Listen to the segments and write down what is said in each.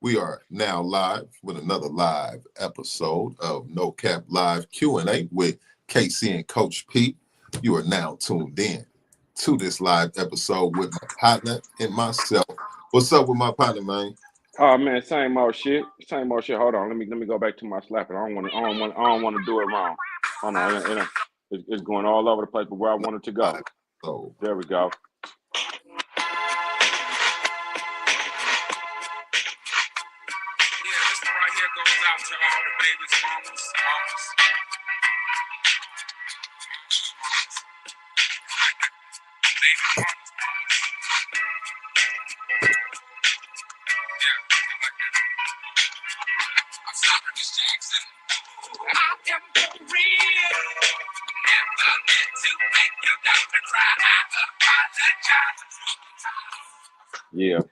We are now live with another live episode of No Cap Live Q&A with Kacey and Coach P. You are now tuned in to this live episode with my partner and myself. What's up with my partner, man? Oh man, same old shit. Same old shit. Hold on, let me go back to my slapping. I don't want to do it wrong. Hold on, it's going all over the place, but where I want it to go. So, There we go. Yeah, this one right here goes out to all the babies, mamas, mamas. Baby mamas, mamas. Yeah, I like that. I'm stopping Miss Jackson. I am for real. Never meant to make your doctor cry. I apologize. Yeah,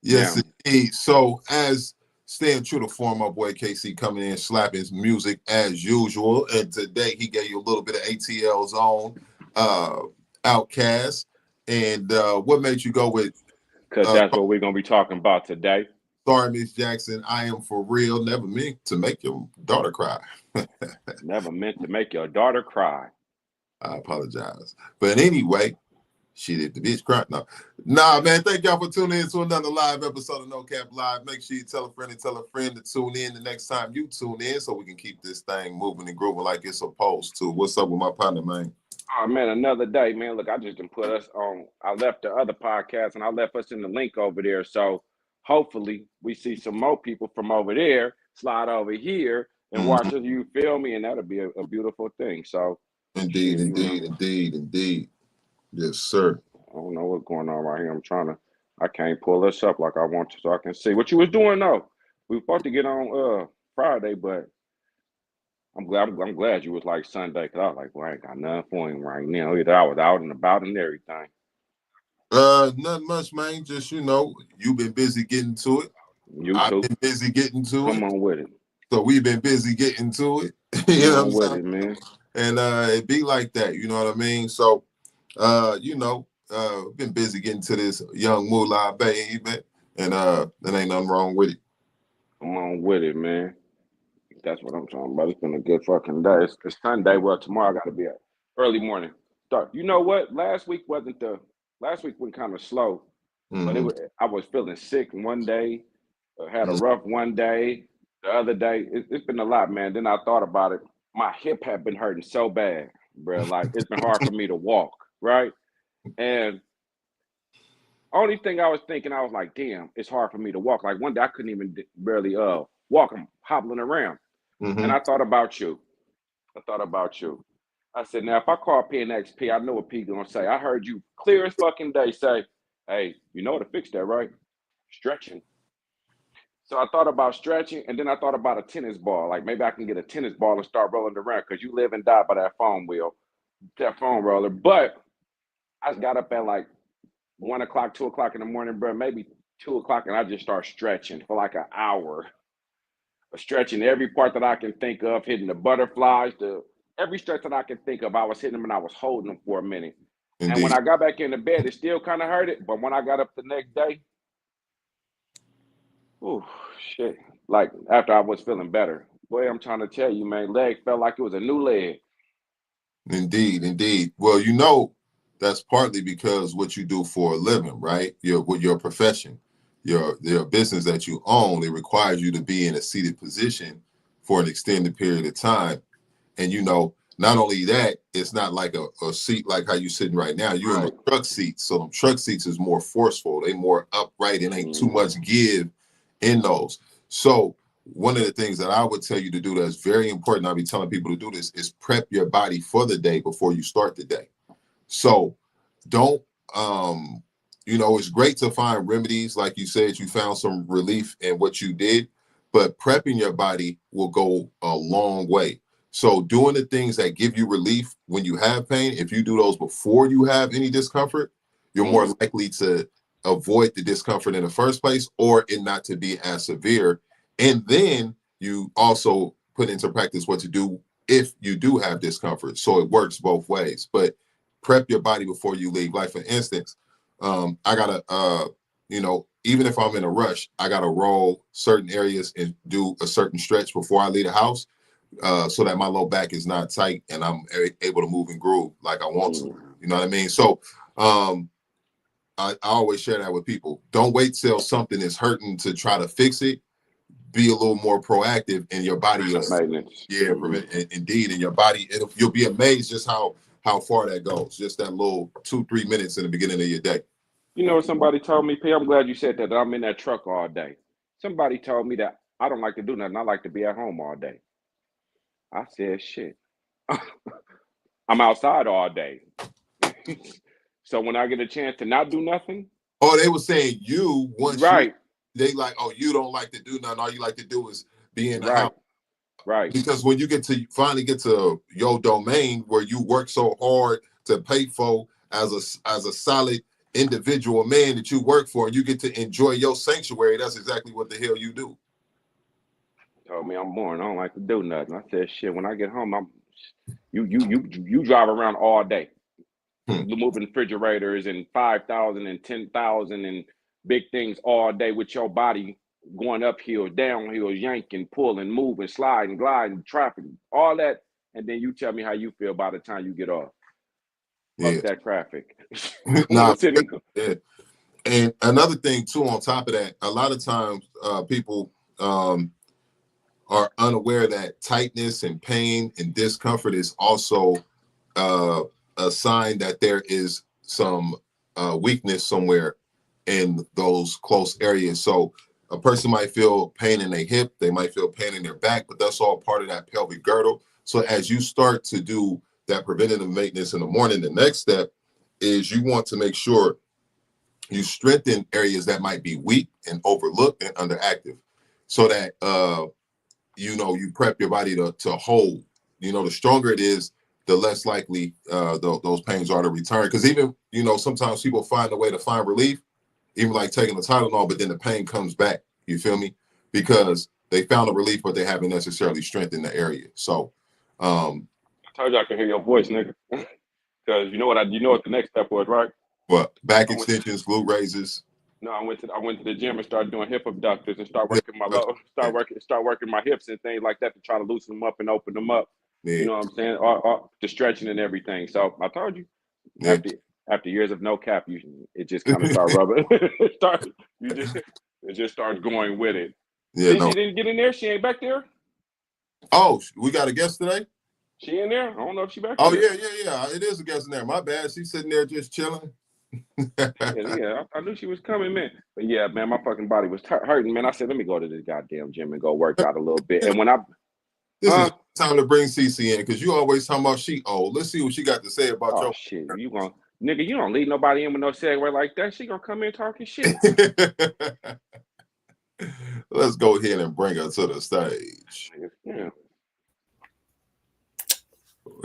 yes, now. indeed. So, as staying true to form, my boy KC coming in, slapping his music as usual. And today he gave you a little bit of ATL's own Outcast. And what made you go with Because that's what we're gonna be talking about today. Sorry, Miss Jackson, I am for real. Never meant to make your daughter cry. Never meant to make your daughter cry. I apologize. But anyway, she did the bitch cry. No. Nah, man, thank y'all for tuning in to another live episode of No Cap Live. Make sure you tell a friend to tune in the next time you tune in so we can keep this thing moving and grooving like it's supposed to. What's up with my partner, man? Oh man, another day, man. Look, I just didn't put us on. I left the other podcast and I left us in the link over there. So hopefully we see some more people from over there slide over here and watch us. You feel me? And that'll be a beautiful thing. So Indeed, shit, indeed. Yes, sir. I don't know what's going on right here. I can't pull us up like I want to so I can see what you was doing though. We were supposed to get on Friday, but I'm glad you was like Sunday because I was like, well, I ain't got nothing for him right now. Either I was out and about and everything. Nothing much, man. Just you've been busy getting to it. You I've too. been busy getting to Come it. on with it. So we've been busy getting to it. Come You know what on I'm with saying? it, man. And it be like that, you know what I mean? So been busy getting to this young moolah baby, and there ain't nothing wrong with it. Come on with it, man. That's what I'm talking about. It's been a good fucking day. It's Sunday. Well, tomorrow I got to be at early morning start. You know what? Last week went kind of slow, but Mm-hmm. I was feeling sick one day. Had a rough one day. The other day, it's been a lot, man. Then I thought about it. My hip had been hurting so bad, bro. Like it's been hard for me to walk, right? And only thing I was thinking, I was like, damn, it's hard for me to walk. Like one day I couldn't even barely walk. I'm hobbling around. And Mm-hmm. I thought about you. I thought about you. I said, now if I call P and XP, I know what P gonna say. I heard you clear as fucking day say, hey, you know how to fix that, right? Stretching. So I thought about stretching, and then I thought about a tennis ball. Like maybe I can get a tennis ball and start rolling around because you live and die by that foam wheel, that foam roller. But I got up at like 1 o'clock, 2 o'clock in the morning, bro. Maybe 2 o'clock, and I just start stretching for like an hour, stretching every part that I can think of, hitting the butterflies, every stretch that I can think of. I was hitting them and I was holding them for a minute. And when Indeed. I got back into bed, it still kind of hurt it. But when I got up the next day, oh shit! Like after I was feeling better, boy, I'm trying to tell you, man, leg felt like it was a new leg. Indeed. Well, that's partly because what you do for a living, right? Your profession, your business that you own, it requires you to be in a seated position for an extended period of time. And not only that, it's not like a seat like how you sitting right now. You're in Right. the truck seats. So them truck seats is more forceful. They more upright and ain't too Mm-hmm. much give in those. So one of the things that I would tell you to do that's very important, I'll be telling people to do this, is prep your body for the day before you start the day. So don't it's great to find remedies. Like you said, you found some relief in what you did, but prepping your body will go a long way. So doing the things that give you relief when you have pain, if you do those before you have any discomfort, you're more Mm-hmm. likely to avoid the discomfort in the first place or it not to be as severe. And then you also put into practice what to do if you do have discomfort. So it works both ways. But prep your body before you leave. Like for instance, I got even if I'm in a rush, I gotta roll certain areas and do a certain stretch before I leave the house, so that my low back is not tight and I'm able to move and groove like I want to. You know what I mean? So I always share that with people. Don't wait till something is hurting to try to fix it. Be a little more proactive, and your body is indeed, and your body, you'll be amazed just how far that goes. Just that little 2-3 minutes in the beginning of your day. You know, somebody told me, P, I'm glad you said that I'm in that truck all day. Somebody told me that I don't like to do nothing. I like to be at home all day. I said, shit. I'm outside all day. So when I get a chance to not do nothing. Oh, they were saying you, once right. They like, oh, you don't like to do nothing. All you like to do is be in the house. Right. Because when you finally get to your domain where you work so hard to pay for as a solid individual man that you work for, and you get to enjoy your sanctuary, that's exactly what the hell you do. Told me I'm boring. I don't like to do nothing. I said, shit, when I get home, you drive around all day. Moving refrigerators and 5,000 and 10,000 and big things all day with your body going up hills, down hills, yanking, pulling, moving, sliding, gliding, traffic, all that. And then you tell me how you feel by the time you get off. Fuck that traffic. Yeah. And another thing too, on top of that, a lot of times people are unaware that tightness and pain and discomfort is also a sign that there is some weakness somewhere in those close areas. So a person might feel pain in their hip, they might feel pain in their back, but that's all part of that pelvic girdle. So as you start to do that preventative maintenance in the morning, the next step is you want to make sure you strengthen areas that might be weak and overlooked and underactive, so that you prep your body to hold. The stronger it is, the less likely those pains are to return. Because even sometimes people find a way to find relief, even like taking the Tylenol, but then the pain comes back. You feel me? Because they found a relief, but they haven't necessarily strengthened the area. So I told you I can hear your voice, nigga. Because you know what the next step was, right? What? Back extensions, glute raises. No, I went to the gym and started doing hip abductors and start working my hips and things like that to try to loosen them up and open them up. Yeah. You know what I'm saying? The stretching and everything. So I told you, after years of no cap, it just kind of started rubbing. It just starts going with it. Yeah, She didn't get in there. She ain't back there. Oh, we got a guest today. She in there? I don't know if she back there. Oh yeah. It is a guest in there. My bad. She's sitting there just chilling. yeah, I knew she was coming, man. But yeah, man, my fucking body was hurting, man. I said, let me go to this goddamn gym and go work out a little bit. And when this is time to bring Cece in, because you always talking about she old. Let's see what she got to say about your shit. You don't leave nobody in with no segue like that. She gonna come in talking shit. Let's go ahead and bring her to the stage. Yeah.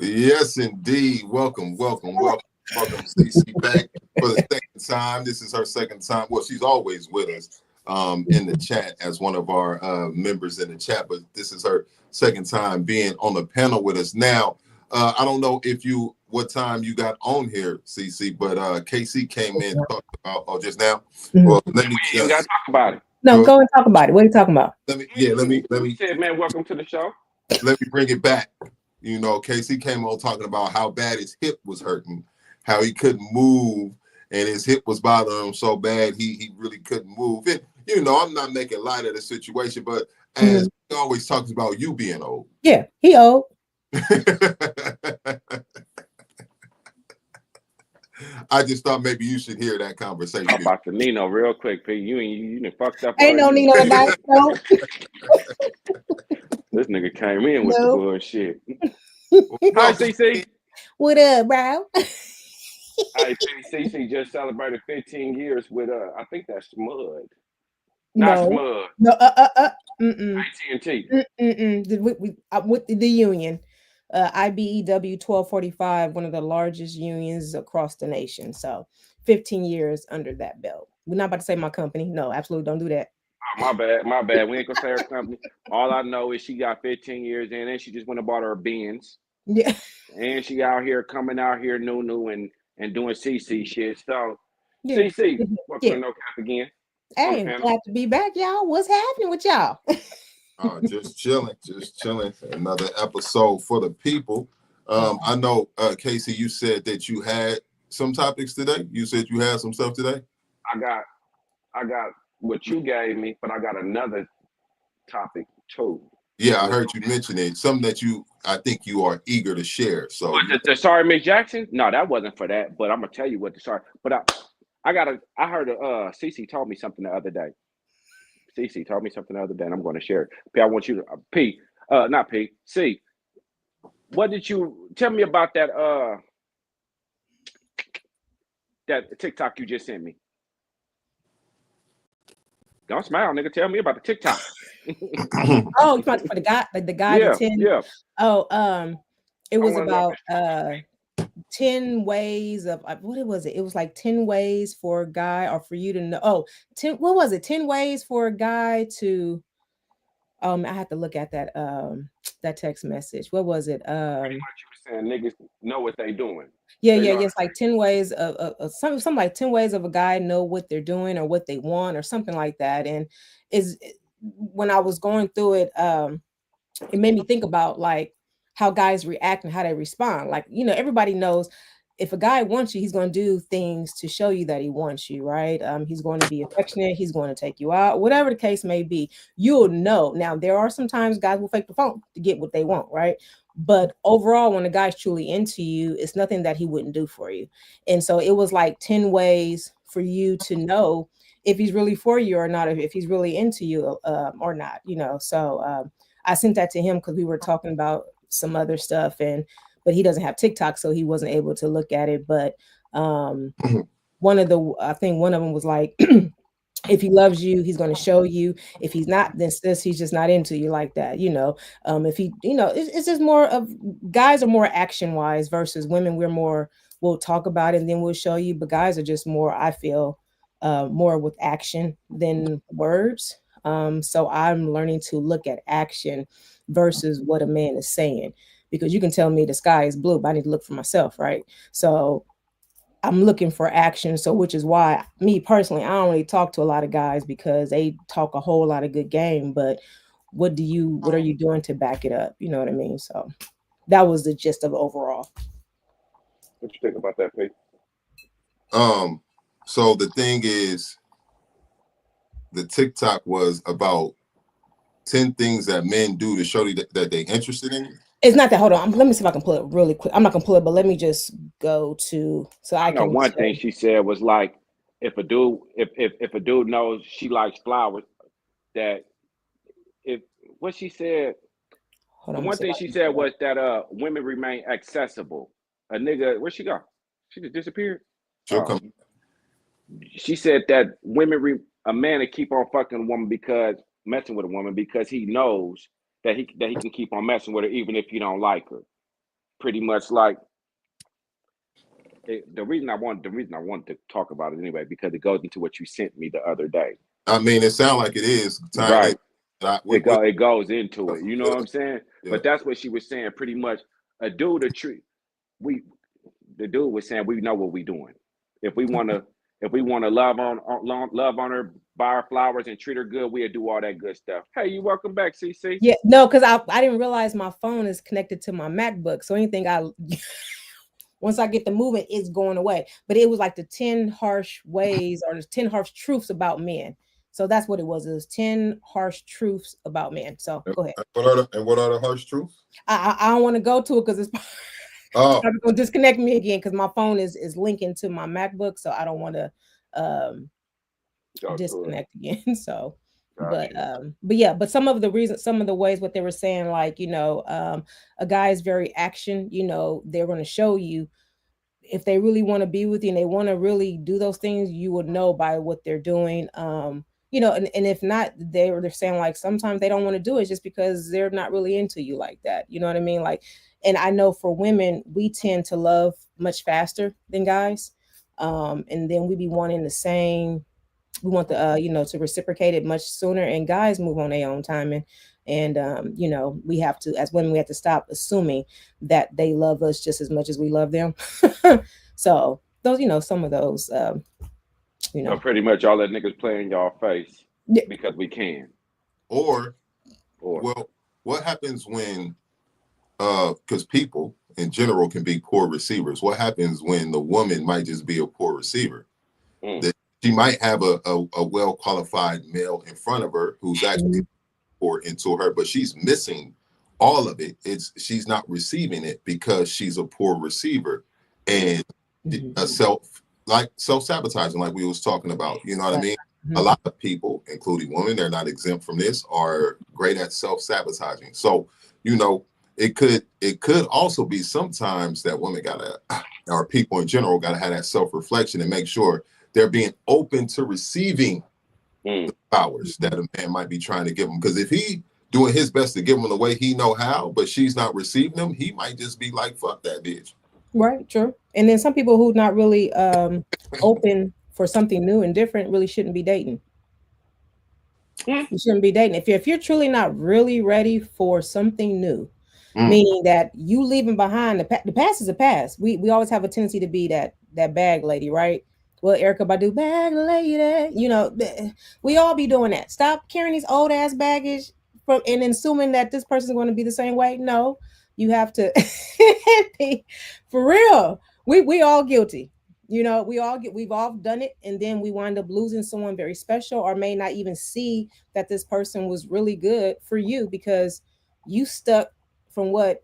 Yes, indeed. Welcome, Cece, back for the second time. This is her second time. Well, she's always with us in the chat as one of our members in the chat, but this is her second time being on the panel with us. Now, I don't know what time you got on here, Cece, but Kacey came in and talked about just now. Well, let me you gotta talk about it. No, go and talk about it. What are you talking about? Let me say, man, welcome to the show. Let me bring it back. Kacey came on talking about how bad his hip was hurting, how he couldn't move, and his hip was bothering him so bad he really couldn't move. And I'm not making light of the situation, but as he always talks about you being old. Yeah, he old. I just thought maybe you should hear that conversation. I'm about to Nino real quick, P. You done fucked up. Ain't no Nino about it, no. This nigga came in with the bullshit. Hi, CC. What up, bro? Hi, CC just celebrated 15 years with I think that's Smud. Not Smud. No, AT&T. With the union. IBEW 1245, one of the largest unions across the nation. So 15 years under that belt. We're not about to say my company. No, absolutely don't do that. Oh, my bad. We ain't gonna say her company. All I know is she got 15 years in, and she just went and bought her Benz. Yeah. And she coming out here new and doing CC shit. So CC, welcome to No Cap again. Hey, Pam. glad to be back, y'all. What's happening with y'all? Just chilling, just chilling. Another episode for the people. I know, Kacey, you said that you had some topics today. You said you had some stuff today. I got what you gave me, but I got another topic too. Yeah, I heard you mention it. Something that I think you are eager to share. So, The sorry Miss Jackson? No, that wasn't for that. But I'm gonna tell you what the sorry. But I heard Cece told me something the other day. Cece told me something the other day, and I'm going to share it. P, I want you to P, not P. C. What did you tell me about that TikTok you just sent me? Don't smile, nigga. Tell me about the TikTok. Oh, you about for the guy, like the guy, Yeah, the 10. yeah. Oh, it was wanna know about 10 ways of what was it? It was like 10 ways for a guy or for you to know. Oh, 10, what was it? 10 ways for a guy to I have to look at that text message. What was it? Pretty much you were saying niggas know what they doing. Yeah, They yeah, know yes, like 10 ways of something like 10 ways of a guy know what they're doing or what they want or something like that. And is when I was going through it, it made me think about like how guys react and how they respond. Like, everybody knows if a guy wants you, he's going to do things to show you that he wants you, right? He's going to be affectionate, he's going to take you out, whatever the case may be. You'll know. Now, there are sometimes guys will fake the phone to get what they want, right? But overall, when a guy's truly into you, it's nothing that he wouldn't do for you. And so it was like 10 ways for you to know if he's really for you or not, if he's really into you or not, So I sent that to him because we were talking about some other stuff, but he doesn't have TikTok, so he wasn't able to look at it. But I think one of them was like, if he loves you, he's going to show you. If he's not, then he's just not into you like that, If he, it's just more of guys are more action wise versus women. We'll talk about it and then we'll show you. But guys are just more, I feel, more with action than words. So I'm learning to look at action versus what a man is saying, because you can tell me the sky is blue, but I need to look for myself, right? So I'm looking for action. So which is why me personally, I don't really talk to a lot of guys because they talk a whole lot of good game, but what are you doing to back it up? You know what I mean? So that was the gist of overall. What you think about that, P? So the thing is, the TikTok was about 10 things that men do to show you that they're interested in you. It's not that. Hold on. Let me see if I can pull it really quick. I'm not gonna pull it, but let me just go to I know can. one thing she said was like, if a dude knows she likes flowers, that if what she said, Hold the on. one thing she said was that women remain accessible. A nigga, where'd she go? She just disappeared. She'll come. She said that a man to keep on fucking a woman messing with a woman because he knows that he can keep on messing with her even if he don't like her. Pretty much like the reason I wanted to talk about it anyway, because it goes into what you sent me the other day. I mean, it sounds like it is right. It goes into it. You know what I'm saying? Yeah. But that's what she was saying. Pretty much, the dude was saying we know what we're doing. If we want to love on her, buy her flowers and treat her good, we'll do all that good stuff. Hey, you welcome back, CC. Yeah, no, because I didn't realize my phone is connected to my MacBook, so anything once I get the movement, it's going away. But it was like the 10 harsh ways or the 10 harsh truths about men. So that's what it was. It was 10 harsh truths about men. So go ahead. What are the harsh truths? I don't want to go to it because it's probably going to disconnect me again because my phone is linking to my MacBook. So I don't want to disconnect again. So but yeah, but some of the ways what they were saying, like, a guy is very action, they're going to show you if they really want to be with you and they want to really do those things, you would know by what they're doing. And if not, they're saying like sometimes they don't want to do it just because they're not really into you like that. You know what I mean? Like, and I know for women, we tend to love much faster than guys. And then we be wanting the same. We want the to reciprocate it much sooner, and guys move on their own time, and we have to, as women, we have to stop assuming that they love us just as much as we love them. So those, some of those You So know. pretty much all that niggas play in y'all face Yeah. because we can. Or, Or well, what happens when because people in general can be poor receivers. What happens when the woman might just be a poor receiver? mm, That she might have a well qualified male in front of her who's actually pour into her, but she's missing all of it. She's not receiving it because she's a poor receiver and Mhm. a self sabotaging, like we was talking about. You know what I Right. mean? A Mhm. lot of people, including women, they're not exempt from this, are great at self sabotaging. So, you know, it could also be sometimes that women gotta, or people in general gotta have that self reflection and make sure they're being open to receiving mm. powers that a man might be trying to give him. Because if he doing his best to give him the way he know how, but she's not receiving them, he might just be like, "Fuck that bitch." Right, true. And then some people who not really open for something new and different really shouldn't be dating. Mm. You shouldn't be dating. If you're truly not really ready for something new, Mm. meaning that you leaving behind the past is a past. We always have a tendency to be that bag lady, right? Well, Erica Badu, bag lady, we all be doing that. Stop carrying these old ass baggage from and assuming that this person's going to be the same way. No, you have to be for real. We all guilty. We've all done it, and then we wind up losing someone very special, or may not even see that this person was really good for you because you stuck from what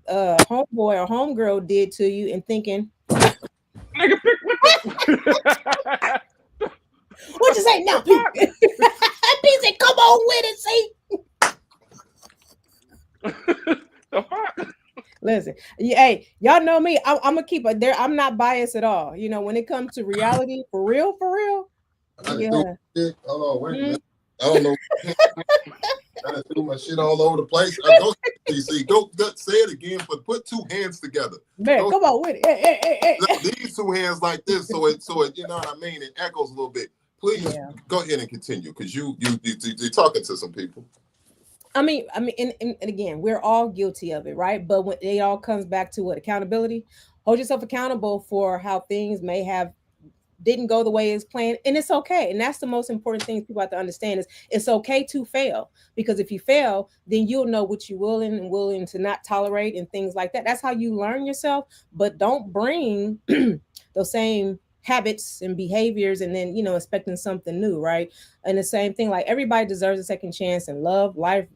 homeboy or homegirl did to you and thinking, Nigga, pick what the what you say? No, the fuck? P said, come on with it. See, The fuck? listen, hey, y'all know me. I'm gonna keep it there. I'm not biased at all. When it comes to reality, for real, I just threw yeah. my shit. Hold on, wait a Mm, minute. I don't know. I just threw my shit all over the place. Go, DC. Go, say it again, but put two hands together. man, Go, come on with it. Hey. these two hands like this, so it, you know what I mean. It echoes a little bit. Please Yeah. go ahead and continue, because you're talking to some people. And again, we're all guilty of it, right? But when it all comes back to what accountability, hold yourself accountable for how things may have didn't go the way it's planned, and it's okay. And that's the most important thing people have to understand is it's okay to fail, because if you fail, then you'll know what you're willing to not tolerate and things like that. That's how you learn yourself. But don't bring those same habits and behaviors and then expecting something new, right? And the same thing, like everybody deserves a second chance in love, life,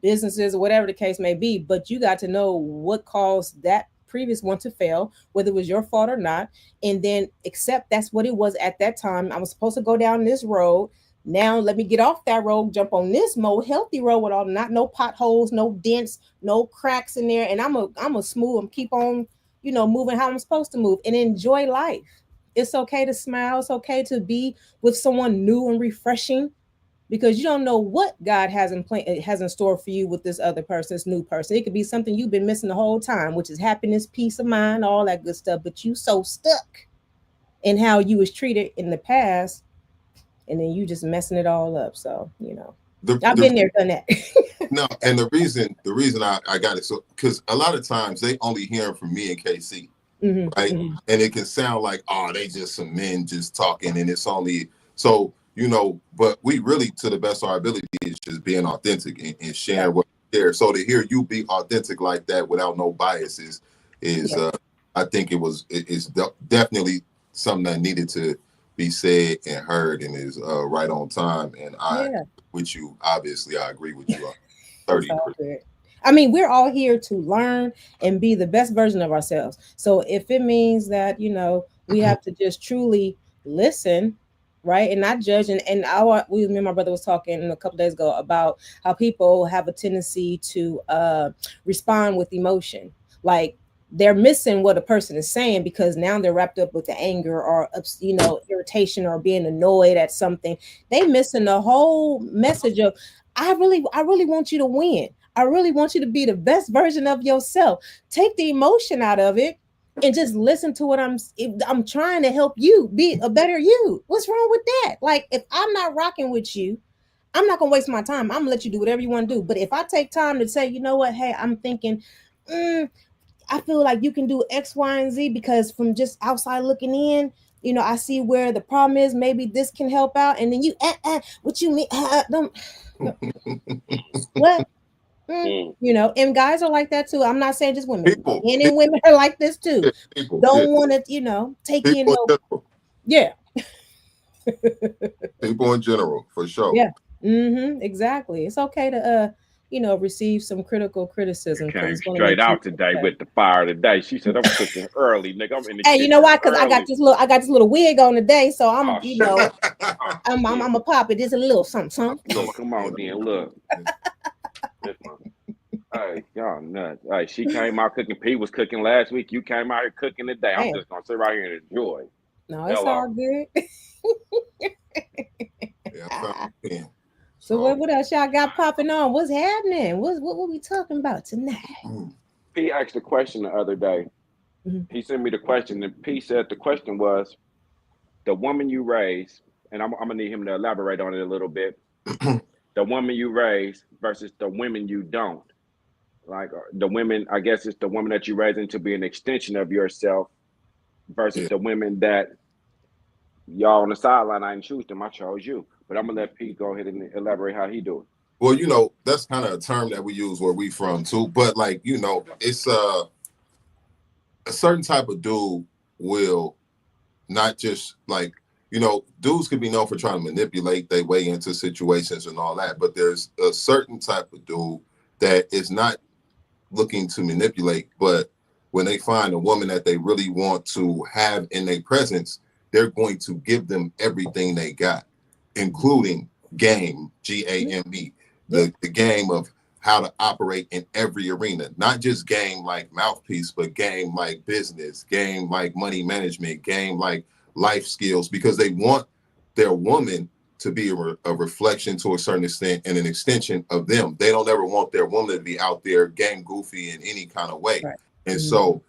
businesses, or whatever the case may be, but you got to know what caused that previous one to fail, whether it was your fault or not, and then accept that's what it was at that time. I was supposed to go down this road. Now let me get off that road, jump on this more healthy road with all not no potholes, no dents, no cracks in there, and I'm a smooth. I'm keep on, moving how I'm supposed to move and enjoy life. It's okay to smile. It's okay to be with someone new and refreshing, because you don't know what God has in store for you with this other person, this new person. It could be something you've been missing the whole time, which is happiness, peace of mind, all that good stuff. But you so stuck in how you was treated in the past, and then you just messing it all up. So I've The been there, done that. No, and the reason I got it, so because a lot of times they only hear from me and KC, Hmm. right? Hmm. And it can sound like, oh, they just some men just talking, and it's only so, but we really, to the best of our ability, is just being authentic and Right. sharing what we share. So to hear you be authentic like that without no biases is Yeah. I think it's definitely something that needed to be said and heard, and is right on time. And I Yeah. with you, obviously, I agree with you It's 30%. all good. I mean, we're all here to learn and be the best version of ourselves. So if it means that, we have to just truly listen, right, and not judge. And me and my brother was talking a couple days ago about how people have a tendency to respond with emotion. Like they're missing what a person is saying because now they're wrapped up with the anger or irritation or being annoyed at something. They missing the whole message of I really want you to win. I really want you to be the best version of yourself. Take the emotion out of it and just listen to what I'm trying to help you be a better you. What's wrong with that? Like if I'm not rocking with you, I'm not gonna waste my time. I'm gonna let you do whatever you want to do. But if I take time to say, you know what, hey, I'm thinking, I feel like you can do X, Y, and Z because from just outside looking in, you know, I see where the problem is. Maybe this can help out. And then you, what you mean? What? You know, and guys are like that too. I'm not saying just women. Men and women are like this too. Don't want to, you know, take in no. Yeah. People in general, for sure. Yeah. Exactly. It's okay to you know, receive some critical criticism because Came it's going to straight make you out today with the fire today. She said, "I'm cooking early, nigga. I'm in the Hey, kitchen you know why? Because early." I got this little wig on today, so I'm, Oh, you shit. know, Oh, I'm a pop it. It's a little something. look, come on, then look. This one. Hey, y'all nuts. Hey, she came out cooking. P was cooking last week. You came out here cooking today. I'm Damn. just gonna sit right here and enjoy. No, it's Hello. all good. Yeah, So what else y'all got popping on? What's happening? What we talking about tonight? P asked a question the other day. He sent me the question, and P said the question was, the woman you raise, and I'm gonna need him to elaborate on it a little bit. The woman you raise versus the women you don't. Like the women, I guess it's the woman that you raising to be an extension of yourself versus the women that y'all on the sideline. I didn't choose them, I chose you. But I'm gonna let Pete go ahead and elaborate how he do it. Well, you know, that's kind of a term that we use where we from too. But like, you know, it's a certain type of dude will not just like, you know, dudes could be known for trying to manipulate their way into situations and all that. But there's a certain type of dude that is not looking to manipulate, but when they find a woman that they really want to have in their presence, they're going to give them everything they got, including game, GAME, the game of how to operate in every arena, not just game like mouthpiece, but game like business, game like money management, game like life skills, because they want their woman to be a reflection to a certain extent and an extension of them. They don't ever want their woman to be out there game goofy in any kind of way. Right. And so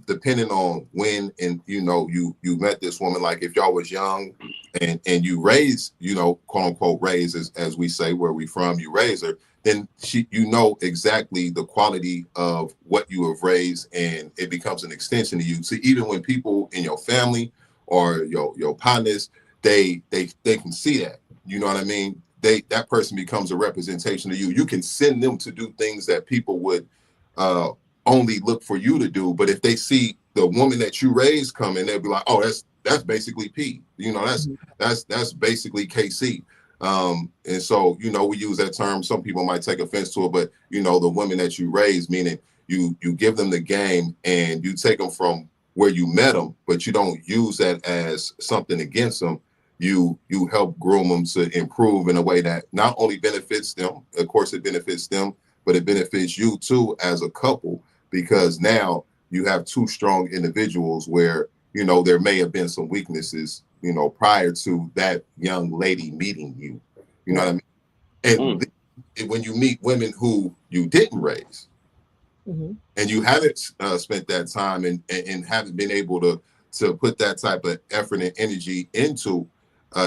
depending on when, and you know, you met this woman, like if y'all was young and you raised, you know, quote unquote raised, as we say where we from, you raise her, then you know exactly the quality of what you have raised, and it becomes an extension to you. So even when people in your family or your partners, they can see that, you know what I mean? That person becomes a representation of you. You can send them to do things that people would only look for you to do. But if they see the woman that you raised coming, they'll be like, oh, that's basically P. You know, that's basically KC. And so, you know, we use that term. Some people might take offense to it, but you know, the women that you raise, meaning you give them the game and you take them from where you met them, but you don't use that as something against them. You help groom them to improve in a way that not only benefits them, of course it benefits them, but it benefits you too as a couple, because now you have two strong individuals where, you know, there may have been some weaknesses, you know, prior to that young lady meeting you. You know what I mean? And when you meet women who you didn't raise, and you haven't spent that time and haven't been able to put that type of effort and energy into,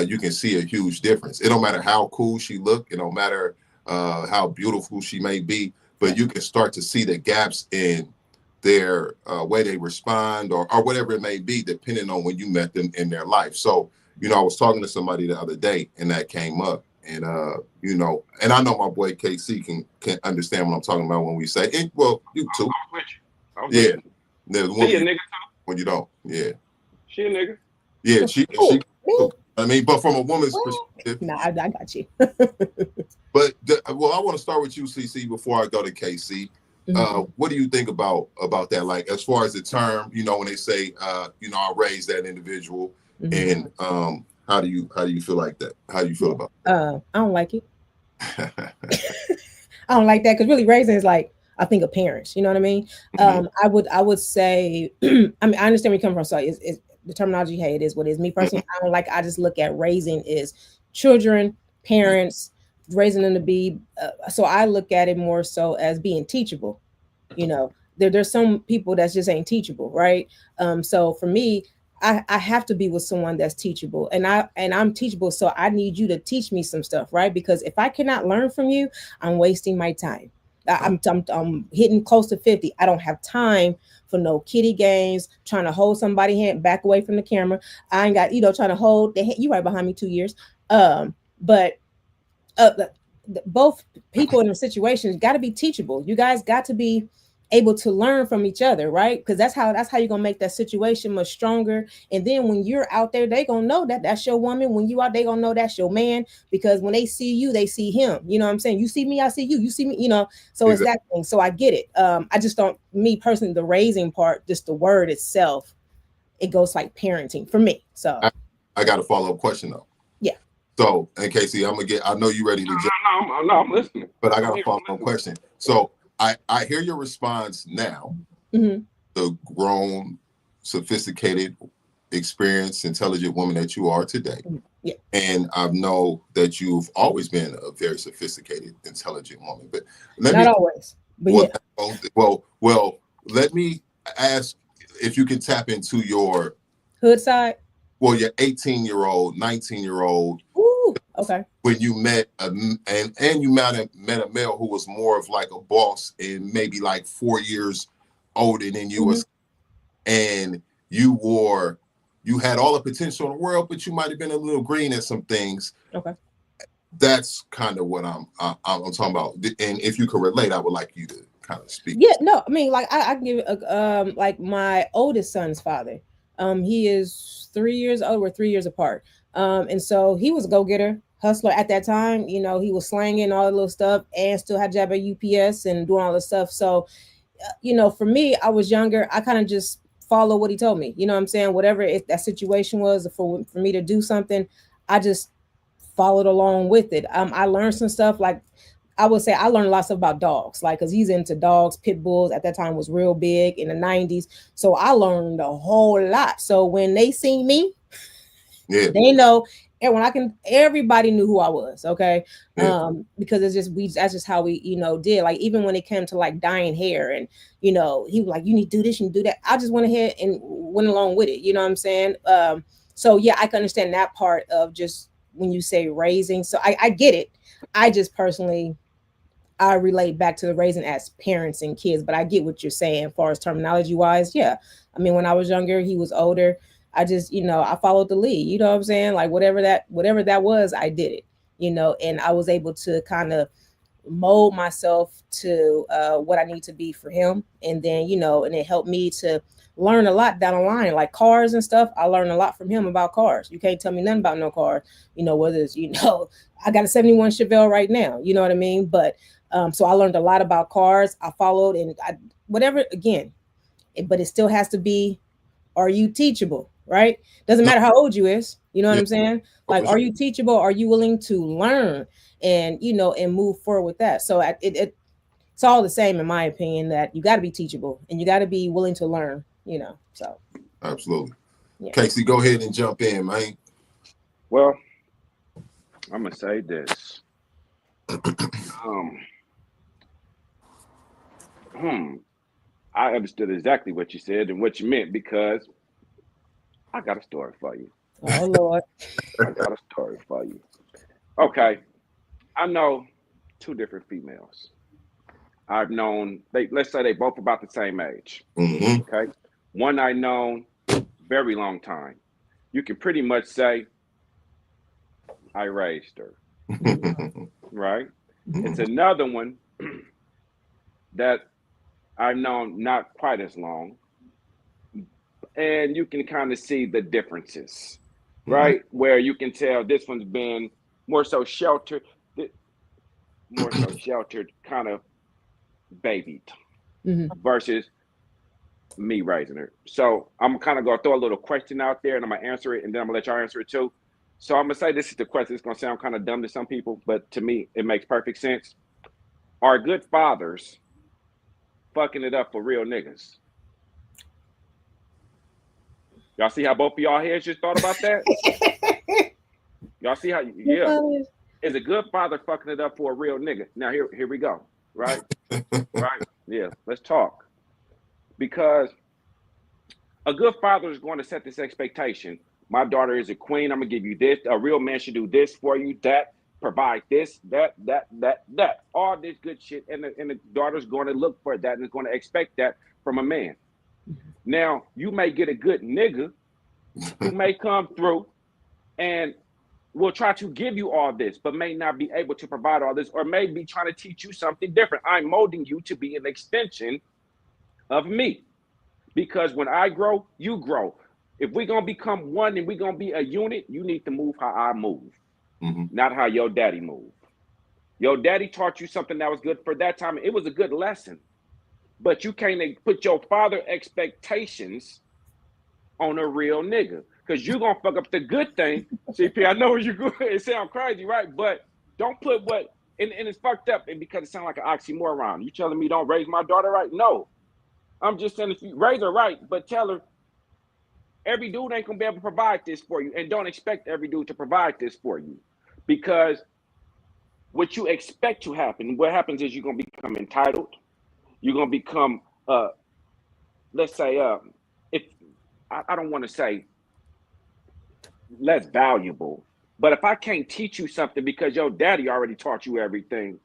you can see a huge difference. It don't matter how cool she look, it don't matter how beautiful she may be, but you can start to see the gaps in their way they respond or whatever it may be, depending on when you met them in their life. So, you know, I was talking to somebody the other day and that came up, and you know, and I know my boy KC can understand what I'm talking about when we say it. Well, you too. I was with you. There's one she a nigga too. When you don't. Yeah. She a nigga. Yeah, she I mean, but from a woman's perspective. Nah, I got you. But well, I want to start with you, CC, before I go to KC. What do you think about that? Like, as far as the term, you know, when they say, you know, I raised that individual, and how do you feel like that? How do you feel about that? I don't like it. I don't like that, because really raising is like, I think of parents. You know what I mean? I would say, I mean, I understand where you come from. So it's the terminology. Hey, it is what it is. Me personally, I don't like. I just look at raising is children, parents, raising them to be. So I look at it more so as being teachable. You know, there's some people that just ain't teachable, right? So for me, I have to be with someone that's teachable, and I'm teachable. So I need you to teach me some stuff, right? Because if I cannot learn from you, I'm wasting my time. I'm hitting close to 50. I don't have time for no kitty games, trying to hold somebody's hand back away from the camera. I ain't got, trying to hold the hand. You right behind me 2 years. But both people in the situation got to be teachable. You guys got to be able to learn from each other, right? Because that's how you're gonna make that situation much stronger. And then when you're out there, they gonna know that that's your woman. When you out, they gonna know that's your man. Because when they see you, they see him. You know what I'm saying? You see me, I see you. You see me. So it's Exactly. that thing. So I get it. I just don't. Me personally, the raising part, just the word itself, it goes like parenting for me. So I got a follow-up question though. yeah. So, and Casey, I know you ready to jump, No, I'm listening. but I got a I'm follow-up listening. question. So I hear your response now. Mm-hmm. The grown, sophisticated, experienced, intelligent woman that you are today. Yeah. And I know that you've always been a very sophisticated, intelligent woman. But Not always, but yeah. well, let me ask if you can tap into your Hood side. your 18-year-old, 19-year-old. Ooh, okay. When you met and you met a male who was more of like a boss and maybe like 4 years older than you was, and you had all the potential in the world, but you might have been a little green at some things. Okay. That's kind of what I'm talking about. And if you could relate, I would like you to kind of speak. Yeah, no, I mean, like I can give like my oldest son's father. He is 3 years old. We're 3 years apart. And so he was a go-getter, hustler at that time. He was slanging all the little stuff and still had a job at UPS and doing all the stuff. So, for me, I was younger. I kind of just follow what he told me. You know what I'm saying? Whatever that situation was for me to do something, I just followed along with it. I learned some stuff like I would say I learned a lot of stuff about dogs, like because he's into dogs, pit bulls at that time was real big in the 90s. So I learned a whole lot. So when they see me, they know. And when everybody knew who I was, okay, because that's just how we, did. Like even when it came to like dyeing hair, and he was like, "You need to do this, you need to do that." I just went ahead and went along with it. You know what I'm saying? So yeah, I can understand that part of just when you say raising. So I get it. I just personally I relate back to the raising as parents and kids, but I get what you're saying as far as terminology wise. Yeah. I mean, when I was younger, he was older. I just, I followed the lead. You know what I'm saying? Like whatever that was, I did it, and I was able to kind of mold myself to what I need to be for him. And then, and it helped me to learn a lot down the line, like cars and stuff. I learned a lot from him about cars. You can't tell me nothing about no cars, whether it's, I got a 71 Chevelle right now, you know what I mean? But so I learned a lot about cars. I followed and whatever, again, but it still has to be, are you teachable, right? Doesn't matter how old you is. You know what I'm saying? Like, are you teachable? Are you willing to learn and, and move forward with that? So it's all the same, in my opinion, that you got to be teachable and you got to be willing to learn, so. Absolutely. Yeah. Casey, go ahead and jump in, man. Well, I'm going to say this. I understood exactly what you said and what you meant because I got a story for you. Oh, Lord. I got a story for you. Okay. I know two different females. I've known, let's say they both about the same age. Mm-hmm. Okay. One I known very long time. You can pretty much say I raised her. Right? It's another one that I've known not quite as long. And you can kind of see the differences, right? Where you can tell this one's been more so sheltered, kind of babied versus me raising her. So I'm kind of going to throw a little question out there and I'm going to answer it and then I'm going to let y'all answer it too. So I'm going to say this is the question. It's going to sound kind of dumb to some people, but to me, it makes perfect sense. Are good fathers fucking it up for real niggas? Y'all see how both of y'all heads just thought about that? Y'all see how, yeah. Is a good father fucking it up for a real nigga? Now, here we go, right? Right? Yeah, let's talk. Because a good father is going to set this expectation. My daughter is a queen. I'm going to give you this. A real man should do this for you, that. provide this, that, all this good shit, and the daughter's going to look for that and is going to expect that from a man. Now, you may get a good nigga who may come through and will try to give you all this, but may not be able to provide all this, or may be trying to teach you something different. I'm molding you to be an extension of me, because when I grow, you grow. If we're going to become one and we're going to be a unit, you need to move how I move, not how your daddy moved. Your daddy taught you something that was good for that time. It was a good lesson, but you can't put your father expectations on a real nigga, because you're going to fuck up the good thing. CP, I know where you're going. It sounds crazy, right? But don't put what, and it's fucked up, and because it sounds like an oxymoron. You telling me don't raise my daughter right? No. I'm just saying, if you raise her right, but tell her every dude ain't going to be able to provide this for you, and don't expect every dude to provide this for you, because what you expect to happen, what happens is you're going to become entitled. You're going to become, let's say, if I don't want to say less valuable, but if I can't teach you something because your daddy already taught you everything,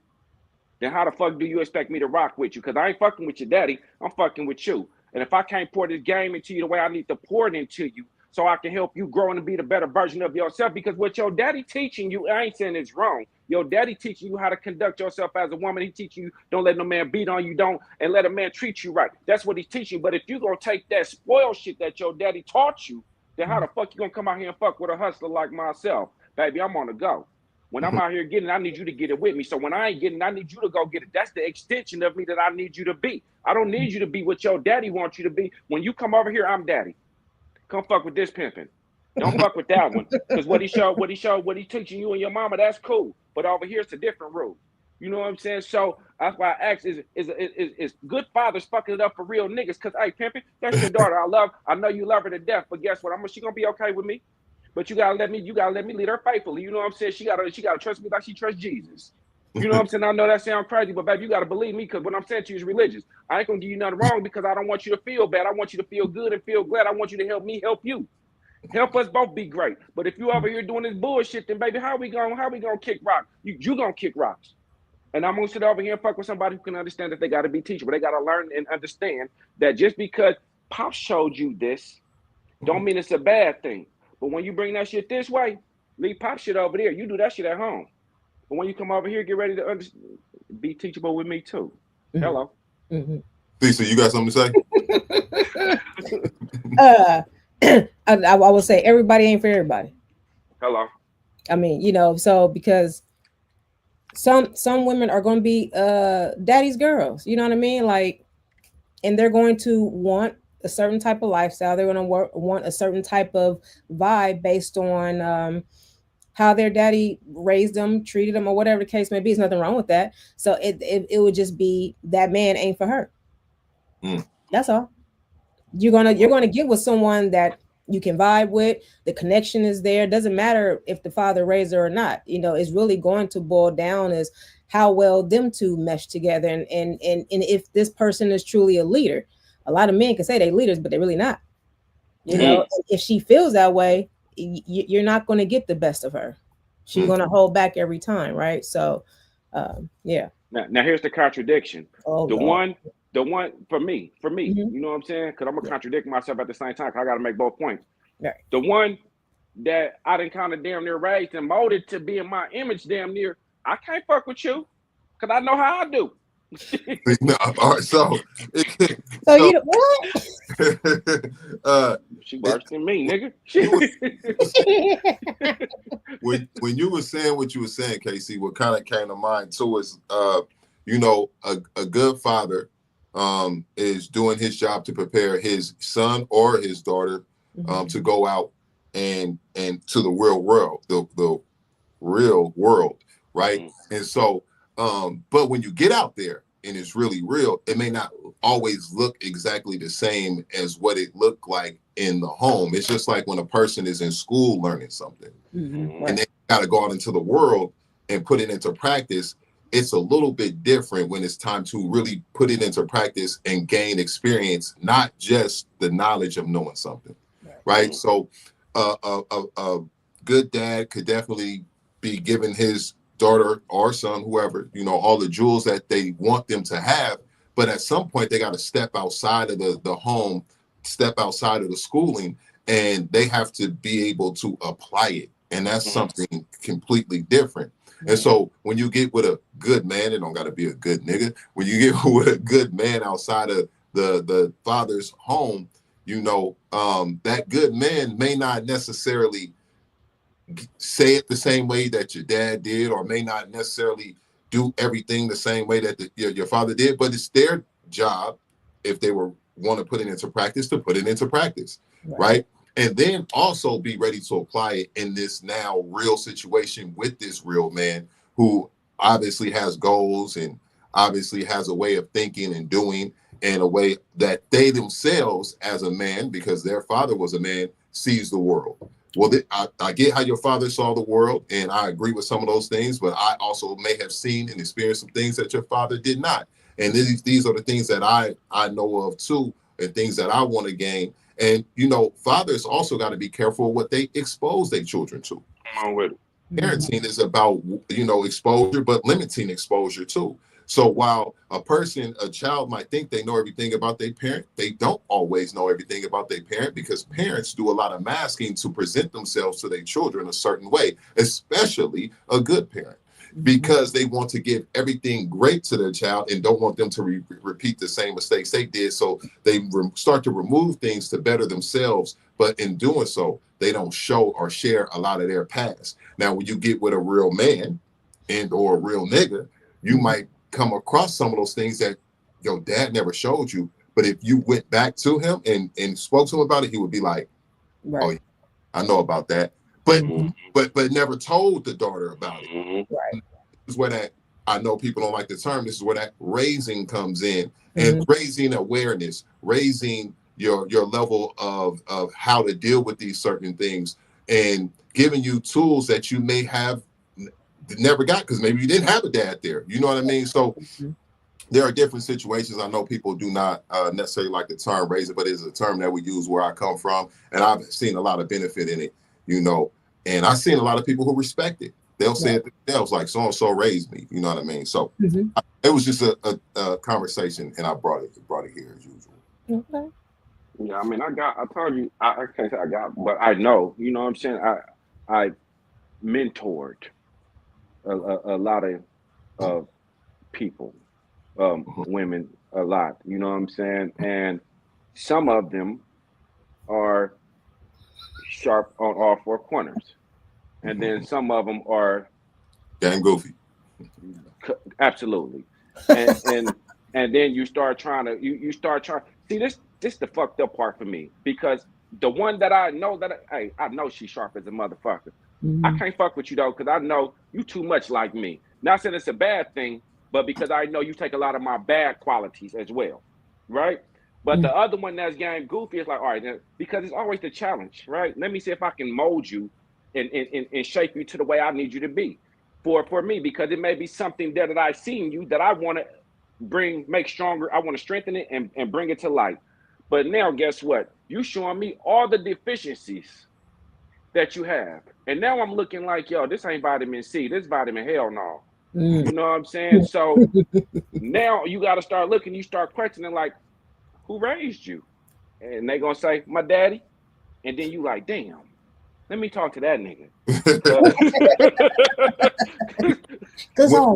then how the fuck do you expect me to rock with you? Because I ain't fucking with your daddy, I'm fucking with you. And if I can't pour this game into you the way I need to pour it into you, so I can help you grow and be the better version of yourself, because what your daddy teaching you, I ain't saying it's wrong. Your daddy teaching you how to conduct yourself as a woman. He teaching you don't let no man beat on you, don't, and let a man treat you right. That's what he's teaching. But if you gonna take that spoiled shit that your daddy taught you, then how the fuck you gonna come out here and fuck with a hustler like myself? Baby, I'm on the go. When I'm out here getting it, I need you to get it with me. So when I ain't getting it, I need you to go get it. That's the extension of me that I need you to be. I don't need you to be what your daddy wants you to be. When you come over here, I'm daddy. Come fuck with this pimping. Don't fuck with that one. Because what he teaching you and your mama, that's cool. But over here, it's a different rule. You know what I'm saying? So that's why I asked, is good fathers fucking it up for real niggas? Because, hey, pimping, that's your daughter. I know you love her to death, but guess what? She gonna be okay with me. But you gotta let me lead her faithfully. You know what I'm saying? She gotta trust me like she trusts Jesus. You know what I'm saying? I know that sounds crazy, but baby, you gotta believe me, because what I'm saying to you is religious. I ain't gonna give you nothing wrong, because I don't want you to feel bad. I want you to feel good and feel glad. I want you to help me help you. Help us both be great. But if you over here doing this bullshit, then baby, how we gonna kick rock? You gonna kick rocks. And I'm gonna sit over here and fuck with somebody who can understand that they gotta be teachable. They gotta learn and understand that just because Pop showed you this, don't mean it's a bad thing. But when you bring that shit this way, leave Pop shit over there. You do that shit at home. But when you come over here, get ready to be teachable with me too. Hello. Lisa, you got something to say? I would say everybody ain't for everybody. Hello. I mean, so because some women are going to be daddy's girls, you know what I mean? Like, and they're going to want a certain type of lifestyle. They're going to want a certain type of vibe based on how their daddy raised them, treated them, or whatever the case may be. There's nothing wrong with that. So it would just be that man ain't for her. That's all. You're gonna get with someone that you can vibe with. The connection is there. Doesn't matter if the father raised her or not. It's really going to boil down as how well them two mesh together, and if this person is truly a leader. A lot of men can say they're leaders, but they're really not. If she feels that way, you're not going to get the best of her. She's going to hold back every time, right? So, yeah. Now here's the contradiction. Oh, the Lord. one for me, you know what I'm saying? Because I'm gonna contradict myself at the same time. Cause I got to make both points. Right. The one that I done kind of damn near raised and molded to be in my image, damn near. I can't fuck with you, cause I know how I do. No, all right, so you know what? She worse than me, nigga. when you were saying what you were saying, Kacey, what kind of came to mind too is a good father is doing his job to prepare his son or his daughter to go out and to the real world, the real world, right? And so but when you get out there and it's really real, it may not always look exactly the same as what it looked like in the home. It's just like when a person is in school learning something and they got to go out into the world and put it into practice. It's a little bit different when it's time to really put it into practice and gain experience, not just the knowledge of knowing something, right? So a good dad could definitely be giving his daughter or son, whoever, you know, all the jewels that they want them to have. But at some point, they got to step outside of the home, step outside of the schooling, and they have to be able to apply it. And that's something completely different. And so when you get with a good man, it don't got to be a good nigga. When you get with a good man outside of the father's home, you know, that good man may not necessarily say it the same way that your dad did, or may not necessarily do everything the same way that your father did, but it's their job, if they want to put it into practice, to put it into practice, right? And then also be ready to apply it in this now real situation with this real man who obviously has goals and obviously has a way of thinking and doing, and a way that they themselves as a man, because their father was a man, sees the world. Well, I get how your father saw the world, and I agree with some of those things, but I also may have seen and experienced some things that your father did not. And these are the things that I know of too, and things that I want to gain. And, you know, fathers also got to be careful what they expose their children to. Come on with it. Parenting is about, you know, exposure, but limiting exposure too. So while a child might think they know everything about their parent, they don't always know everything about their parent, because parents do a lot of masking to present themselves to their children a certain way, especially a good parent, because they want to give everything great to their child and don't want them to repeat the same mistakes they did. So they start to remove things to better themselves. But in doing so, they don't show or share a lot of their past. Now, when you get with a real man and or a real nigga, you might come across some of those things that your dad never showed you. But if you went back to him and spoke to him about it, he would be like, oh, yeah, I know about that. But never told the daughter about it. Right. This is where that, I know people don't like the term, this is where that raising comes in, and raising awareness, raising your level of how to deal with these certain things, and giving you tools that you may have never got because maybe you didn't have a dad there. You know what I mean? So there are different situations. I know people do not necessarily like the term raising, but it's a term that we use where I come from, and I've seen a lot of benefit in it, you know, and I've seen a lot of people who respect it. They'll say it themselves, like, so-and-so raised me, you know what I mean? So it was just a conversation, and I brought it here as usual. Okay. Yeah, I mean, I told you, I can't say I got, but I know, you know what I'm saying? I mentored a lot of people, women, a lot, you know what I'm saying? And some of them are sharp on all four corners. And then some of them are Gang goofy. Absolutely. And then you start trying to you start trying see this the fucked up part for me, because the one that I know that I know she's sharp as a motherfucker. I can't fuck with you though, because I know you too much like me. Not saying it's a bad thing, but because I know you take a lot of my bad qualities as well, right? But the other one that's gang goofy is like, all right, because it's always the challenge, right? Let me see if I can mold you and shape you to the way I need you to be. For me, because it may be something there that I've seen you that I want to make stronger. I want to strengthen it and bring it to light. But now, guess what? You showing me all the deficiencies that you have. And now I'm looking like, yo, this ain't vitamin C. This vitamin hell no. You know what I'm saying? So now you got to start looking, you start questioning, like, who raised you? And they going to say, my daddy. And then you like, damn, let me talk to that nigga. Well,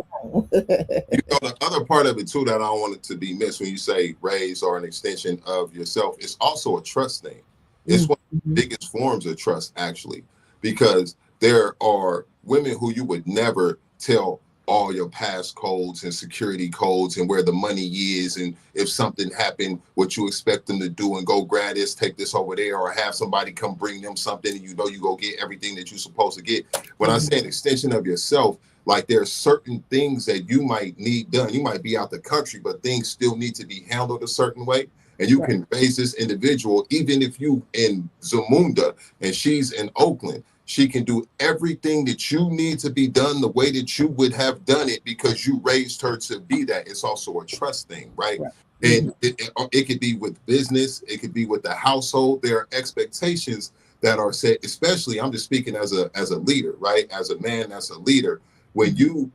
you know, the other part of it too that I don't want it to be missed when you say raise or an extension of yourself, it's also a trust thing. It's one of the biggest forms of trust, actually, because there are women who you would never tell all your past codes and security codes and where the money is, and if something happened, what you expect them to do, and go grab this, take this over there, or have somebody come bring them something, and you know you go get everything that you're supposed to get. When I say an extension of yourself, like there are certain things that you might need done. You might be out the country, but things still need to be handled a certain way. And you can raise this individual, even if you in Zamunda and she's in Oakland, she can do everything that you need to be done the way that you would have done it because you raised her to be that. It's also a trust thing, right? And it could be with business, it could be with the household. There are expectations that are set, especially I'm just speaking as a leader, right? As a man, as a leader, when you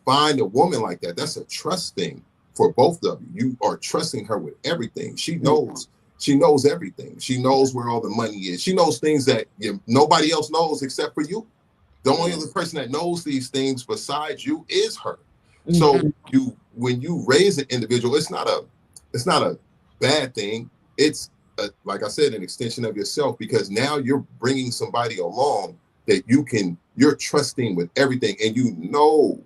find a woman like that, that's a trust thing for both of you. You are trusting her with everything. She knows everything. She knows where all the money is. She knows things that nobody else knows except for you. The only other person that knows these things besides you is her. So when you raise an individual, it's not a bad thing. It's like I said, an extension of yourself, because now you're bringing somebody along that you're trusting with everything, and you know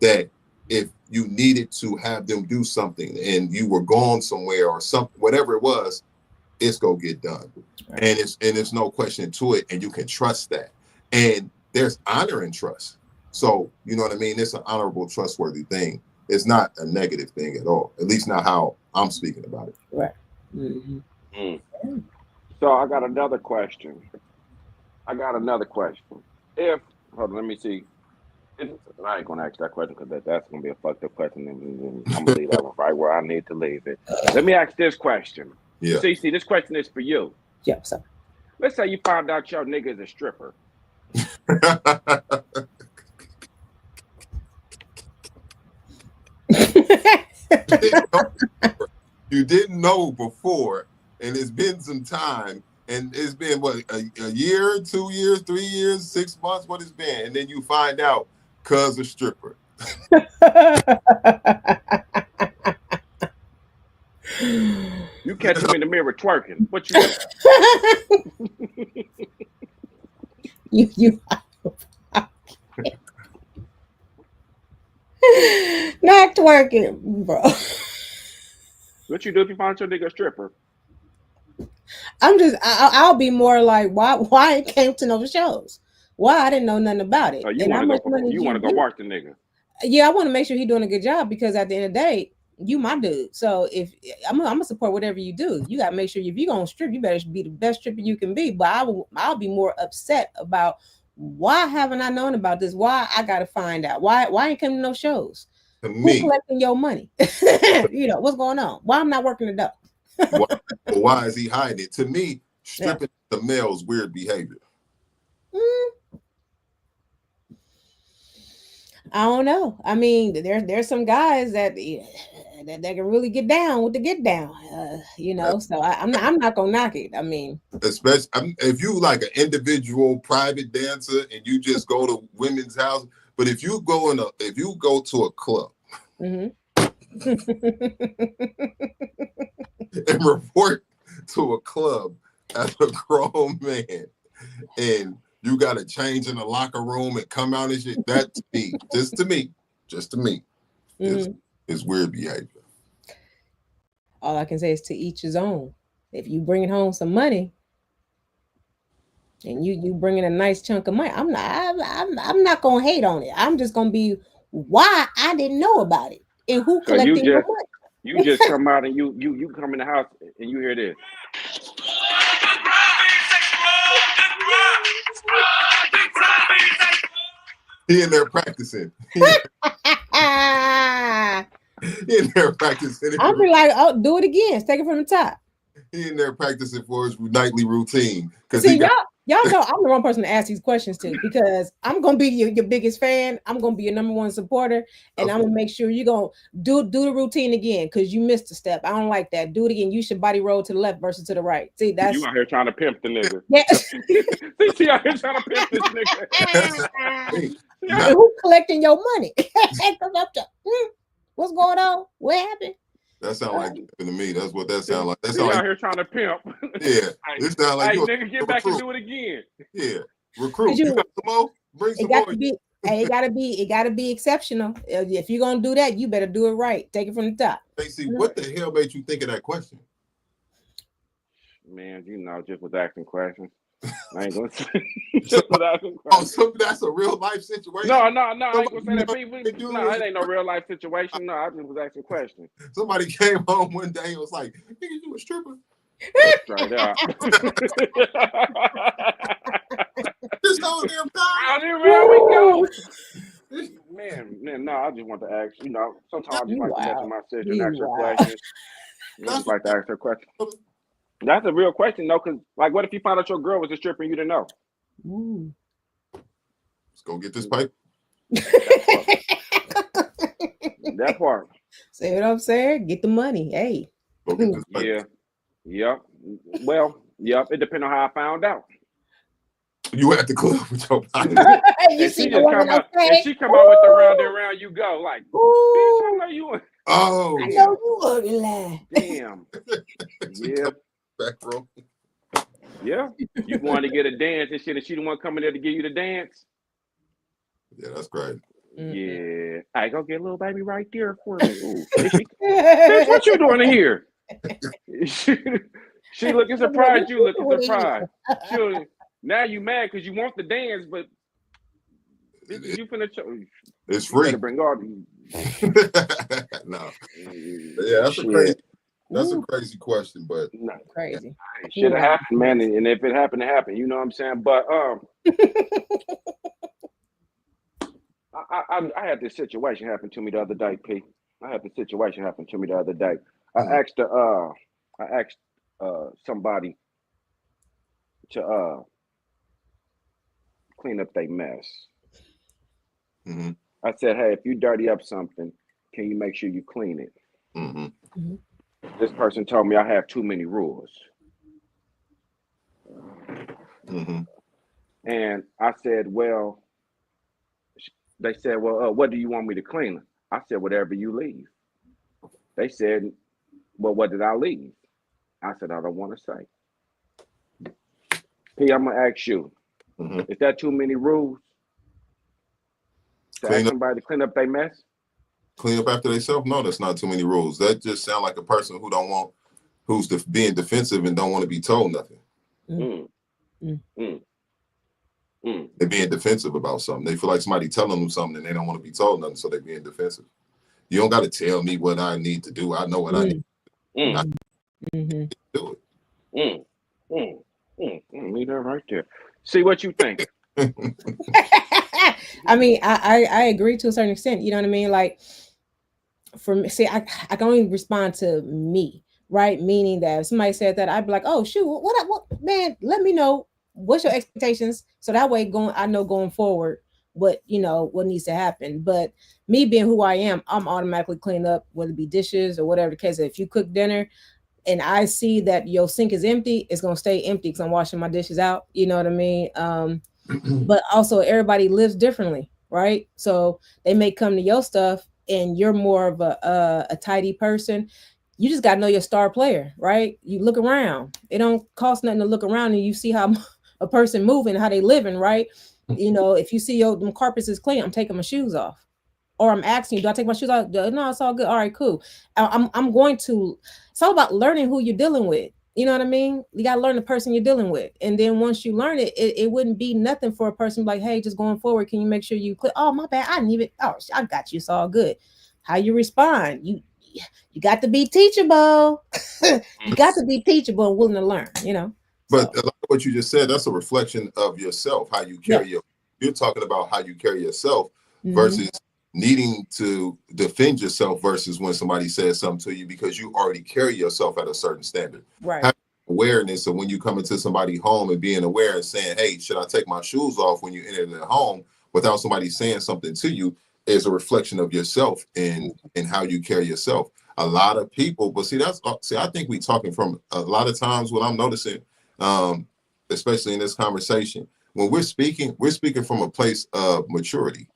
that if you needed to have them do something and you were gone somewhere or something, whatever it was, it's gonna get done. Right. And it's no question to it, and you can trust that. And there's honor and trust. So you know what I mean? It's an honorable, trustworthy thing. It's not a negative thing at all. At least not how I'm speaking about it. Right. So I got another question. If hold on, let me see. I ain't gonna ask that question because that's gonna be a fucked up question, and I'm gonna leave that one right where I need to leave it. Let me ask this question. Yeah. CC, this question is for you. Yeah. So let's say you found out your nigga is a stripper. You didn't know before, and it's been some time, and it's been what, a year, 2 years, 3 years, 6 months, what it's been, and then you find out cuz a stripper. You catch him in the mirror twerking. What you do? you not twerking, bro. What you do if you find your nigga a stripper? I'll be more like, why it came to no shows? Why I didn't know nothing about it? You want to go watch the nigga? Yeah, I want to make sure he's doing a good job, because at the end of the day, you my dude. So if I'm gonna support whatever you do, you gotta make sure if you're gonna strip, you better be the best stripper you can be. But I'll be more upset about, why haven't I known about this? Why I gotta find out? Why ain't coming to no shows? Who collecting your money? You know what's going on? Why I'm not working it up? Why is he hiding it? To me, stripping the male's weird behavior. I don't know. I mean, there's some guys that can really get down with the get down. You know, so I'm not gonna knock it. I mean, especially if you like an individual private dancer and you just go to women's house. But if you go to a club and report to a club as a grown man, and you got to change in the locker room and come out and shit, that to me, is weird behavior. All I can say is to each his own. If you bringing home some money and you bringing a nice chunk of money, I'm not gonna hate on it. I'm just gonna be, why I didn't know about it and who collecting your money. You just come out and you come in the house and you hear this. He in there practicing. He in there practicing. I'll be like, oh, do it again. Take it from the top. He in there practicing for his nightly routine. See, y'all know I'm the wrong person to ask these questions to, because I'm gonna be your biggest fan. I'm gonna be your number one supporter, and I'm gonna make sure you're gonna do the routine again, because you missed a step. I don't like that. Do it again. You should body roll to the left versus to the right. See, that's you out here trying to pimp the nigga. Yeah. See, out here trying to pimp this nigga. Who collecting your money? What's going on? What happened? That sound like to me. That's what that sound like. That sound like out here trying to pimp. Yeah, this sound like nigga, get back and do it again. Yeah, recruit. You got some more? Bring some more. It gotta be exceptional. If you're gonna do that, you better do it right. Take it from the top. Kacey, what the hell made you think of that question? Man, just was asking questions. I ain't gonna say just was asking questions. Oh, so that's a real life situation. No, I ain't gonna say that. It ain't no real life situation. No, I just was asking questions. Somebody came home one day and was like, "Nigga, you a stripper?" Straight out. Just all damn time. Here we go. Man, no, I just want to ask. Sometimes I just like to mess with my sister and ask her questions. I just like to ask her questions. That's a real question, though, because, like, what if you found out your girl was a stripper and you didn't know? Let's go get this pipe. That part. See what I'm saying? Get the money. Hey. Go get this paper. Yeah. Yep. Well, yep. It depends on how I found out. You at the club with your body. You And see she the just woman, come out, okay? and she come out with the round and round you go. Like, bitch, I Ooh, know you. Oh, I know you ugly lie. Damn. Yeah. back row. Yeah. You wanted to get a dance and shit, and she the one coming there to give you the dance. Yeah, that's great. Yeah. I go get a little baby right there for me. Ooh. Bitch, what you doing in here? She looking surprised. You looking surprised. Now you mad because you want the dance, but bitch, you finna It's you free. better bring all the No. Yeah, that's a crazy. That's a crazy question, but no, Crazy. should have happened, man. And if it happened, it happened. You know what I'm saying? But I had this situation happen to me the other day, P. I had this situation happen to me the other day. I asked somebody to clean up their mess. Mhm. I said, hey, if you dirty up something, can you make sure you clean it? Mhm. This person told me I have too many rules. Mhm. And I said, well, they said, well, what do you want me to clean? I said, whatever you leave. They said, well, what did I leave? I said, I don't want to say. P, I'm going to ask you, Mhm. is that too many rules to ask somebody to clean up their mess? Clean up after themselves? No, that's not too many rules. That just sound like a person who don't want, who's being defensive and don't want to be told nothing. Mm. Mm. Mm. Mm. They're being defensive about something. They feel like somebody telling them something and they don't want to be told nothing, so they're being defensive. You don't got to tell me what I need to do. I know what I need to do. Mm. Mm. Mm. Leave that right there. See what you think. I mean, I agree to a certain extent. You know what I mean? Like, for me, see, I can only respond to me, right? Meaning that if somebody said that, I'd be like, oh shoot, what man, let me know what's your expectations, so that way I know going forward what what needs to happen. But me being who I am, I'm automatically clean up, whether it be dishes or whatever the case. If you cook dinner and I see that your sink is empty, it's gonna stay empty because I'm washing my dishes out. You know what I mean? But also everybody lives differently, right? So they may come to your stuff and you're more of a tidy person. You just got to know your star player, right? You look around. It don't cost nothing to look around and you see how a person moving, how they living, right? If you see them carpets is clean, I'm taking my shoes off. Or I'm asking you, do I take my shoes off? No, it's all good. All right, cool. I'm going to. It's all about learning who you're dealing with. You know what I mean? You got to learn the person you're dealing with. And then once you learn it, it wouldn't be nothing for a person like, hey, just going forward, can you make sure you click? Oh, my bad. I didn't even, I got you. It's all good. How you respond. You got to be teachable. You got to be teachable and willing to learn. But a lot of what you just said, that's a reflection of yourself, how you carry you're talking about how you carry yourself versus needing to defend yourself versus when somebody says something to you because you already carry yourself at a certain standard. Right. Having awareness of when you come into somebody's home and being aware and saying, hey, should I take my shoes off when you enter their home without somebody saying something to you is a reflection of yourself and how you carry yourself. A lot of people, but I think we're talking from a lot of times what I'm noticing, especially in this conversation, when we're speaking from a place of maturity.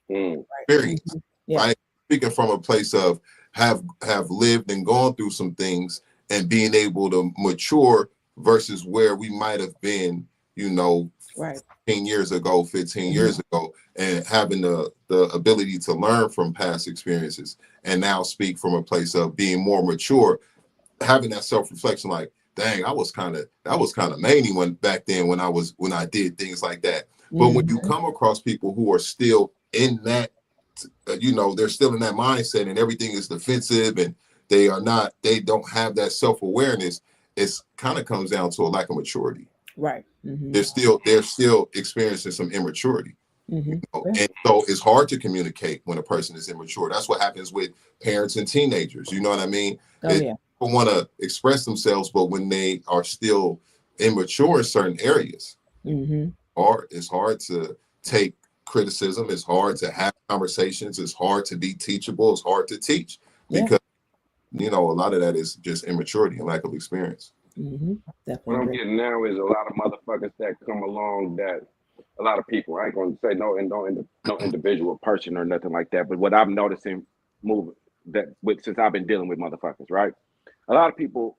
Experience, right? Speaking from a place of have lived and gone through some things and being able to mature versus where we might have been, 15 years ago, 15 years ago, and having the ability to learn from past experiences and now speak from a place of being more mature, having that self-reflection like, dang, that was kind of many back then when I did things like that. But when you come across people who are still in that, they're still in that mindset and everything is defensive and they don't have that self-awareness, it's kind of comes down to a lack of maturity. Right. They're still experiencing some immaturity. And so it's hard to communicate when a person is immature. That's what happens with parents and teenagers. You know what I mean? People want to express themselves, but when they are still immature in certain areas, or it's hard to take criticism. It's hard to have conversations. It's hard to be teachable. It's hard to teach because, you know, a lot of that is just immaturity and lack of experience. What I'm getting now is a lot of motherfuckers that come along that a lot of people, I ain't gonna say no individual person or nothing like that, but what I'm noticing moving that with since I've been dealing with motherfuckers, right? A lot of people,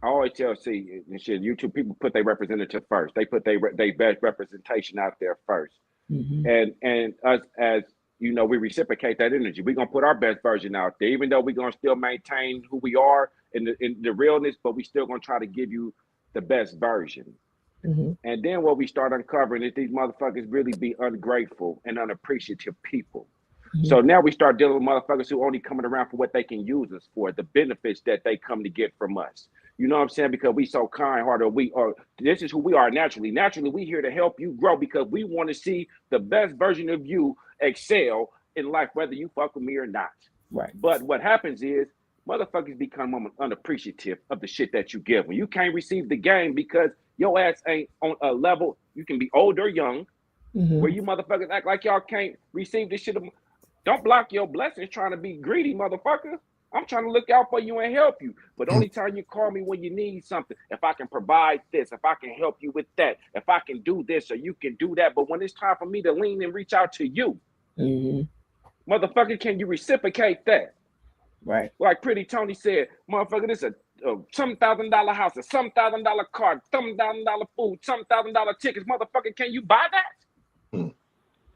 I always tell see and shit, YouTube people put their representative first. They put their best representation out there first. And us as you know, we reciprocate that energy. We're gonna put our best version out there, even though we're gonna still maintain who we are in the realness, but we still gonna try to give you the best version. And then what we start uncovering is these motherfuckers really be ungrateful and unappreciative people. So now we start dealing with motherfuckers who only coming around for what they can use us for, the benefits that they come to get from us. You know what I'm saying? Because we so kind-hearted, we are. This is who we are naturally. Naturally, we here to help you grow because we want to see the best version of you excel in life, whether you fuck with me or not. Right. But what happens is motherfuckers become unappreciative of the shit that you give them. You can't receive the game because your ass ain't on a level. You can be old or young, where you motherfuckers act like y'all can't receive this shit. Don't block your blessings trying to be greedy, motherfucker. I'm trying to look out for you and help you. But only time you call me when you need something. If I can provide this, if I can help you with that, if I can do this or you can do that. But when it's time for me to lean and reach out to you, motherfucker, can you reciprocate that? Right. Like Pretty Tony said, motherfucker, this is a some $1,000 house, a some $1,000 car, some $1,000 food, some $1,000 tickets. Motherfucker, can you buy that?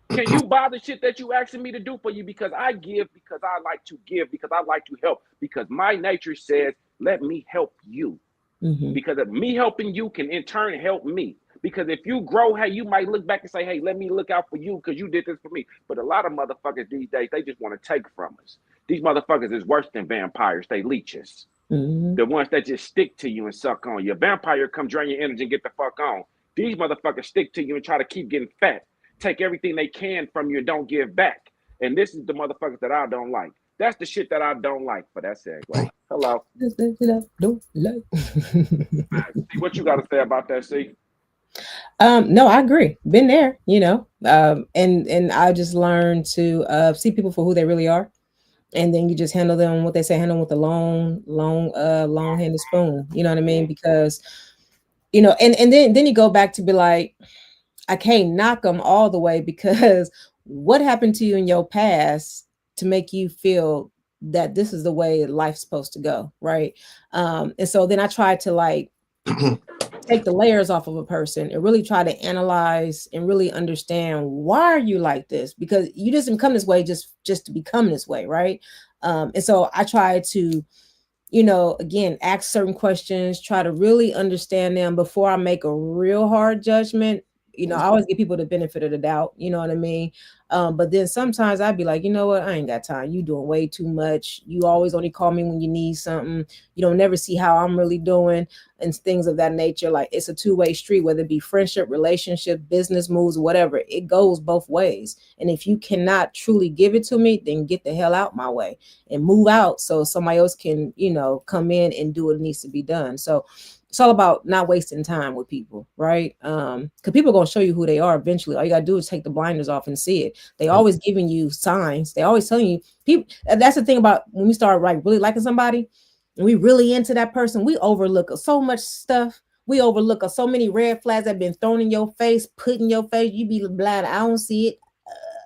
Can you buy the shit that you asking me to do for you? Because I give, because I like to give, because I like to help, because my nature says, let me help you. Because of me helping you can in turn help me. Because if you grow, hey, you might look back and say, hey, let me look out for you because you did this for me. But a lot of motherfuckers these days, they just want to take from us. These motherfuckers is worse than vampires. They leeches. The ones that just stick to you and suck on you. A vampire come drain your energy and get the fuck on. These motherfuckers stick to you and try to keep getting fat. Take everything they can from you and don't give back. And this is the motherfuckers that I don't like. That's the shit that I don't like. But that's it. Wait, hello. Don't like. See what you got to say about that, see? No, I agree. Been there, you know. And I just learned to see people for who they really are. And then you just handle them what they say, handle them with a long-handed spoon. You know what I mean? Because, you know, and then you go back to be like, I can't knock them all the way because what happened to you in your past to make you feel that this is the way life's supposed to go, right? And so then I tried to like take the layers off of a person and really try to analyze and really understand why are you like this? Because you didn't come this way just to become this way, right? And so I try to, you know, again, ask certain questions, try to really understand them before I make a real hard judgment. You know, I always give people the benefit of the doubt, you know what I mean? But then sometimes I'd be like, you know what? I ain't got time. You doing way too much. You always only call me when you need something. You don't never see how I'm really doing and things of that nature. Like it's a two-way street, whether it be friendship, relationship, business moves, whatever. It goes both ways. And if you cannot truly give it to me, then get the hell out my way and move out so somebody else can, you know, come in and do what needs to be done. So it's all about not wasting time with people, right? Because people are going to show you who they are eventually. All you got to do is take the blinders off and see it. They always giving you signs. They always telling you people. That's the thing about when we start like really liking somebody and we really into that person, we overlook so much stuff. We overlook so many red flags that have been thrown in your face, put in your face. You be blind. I don't see it.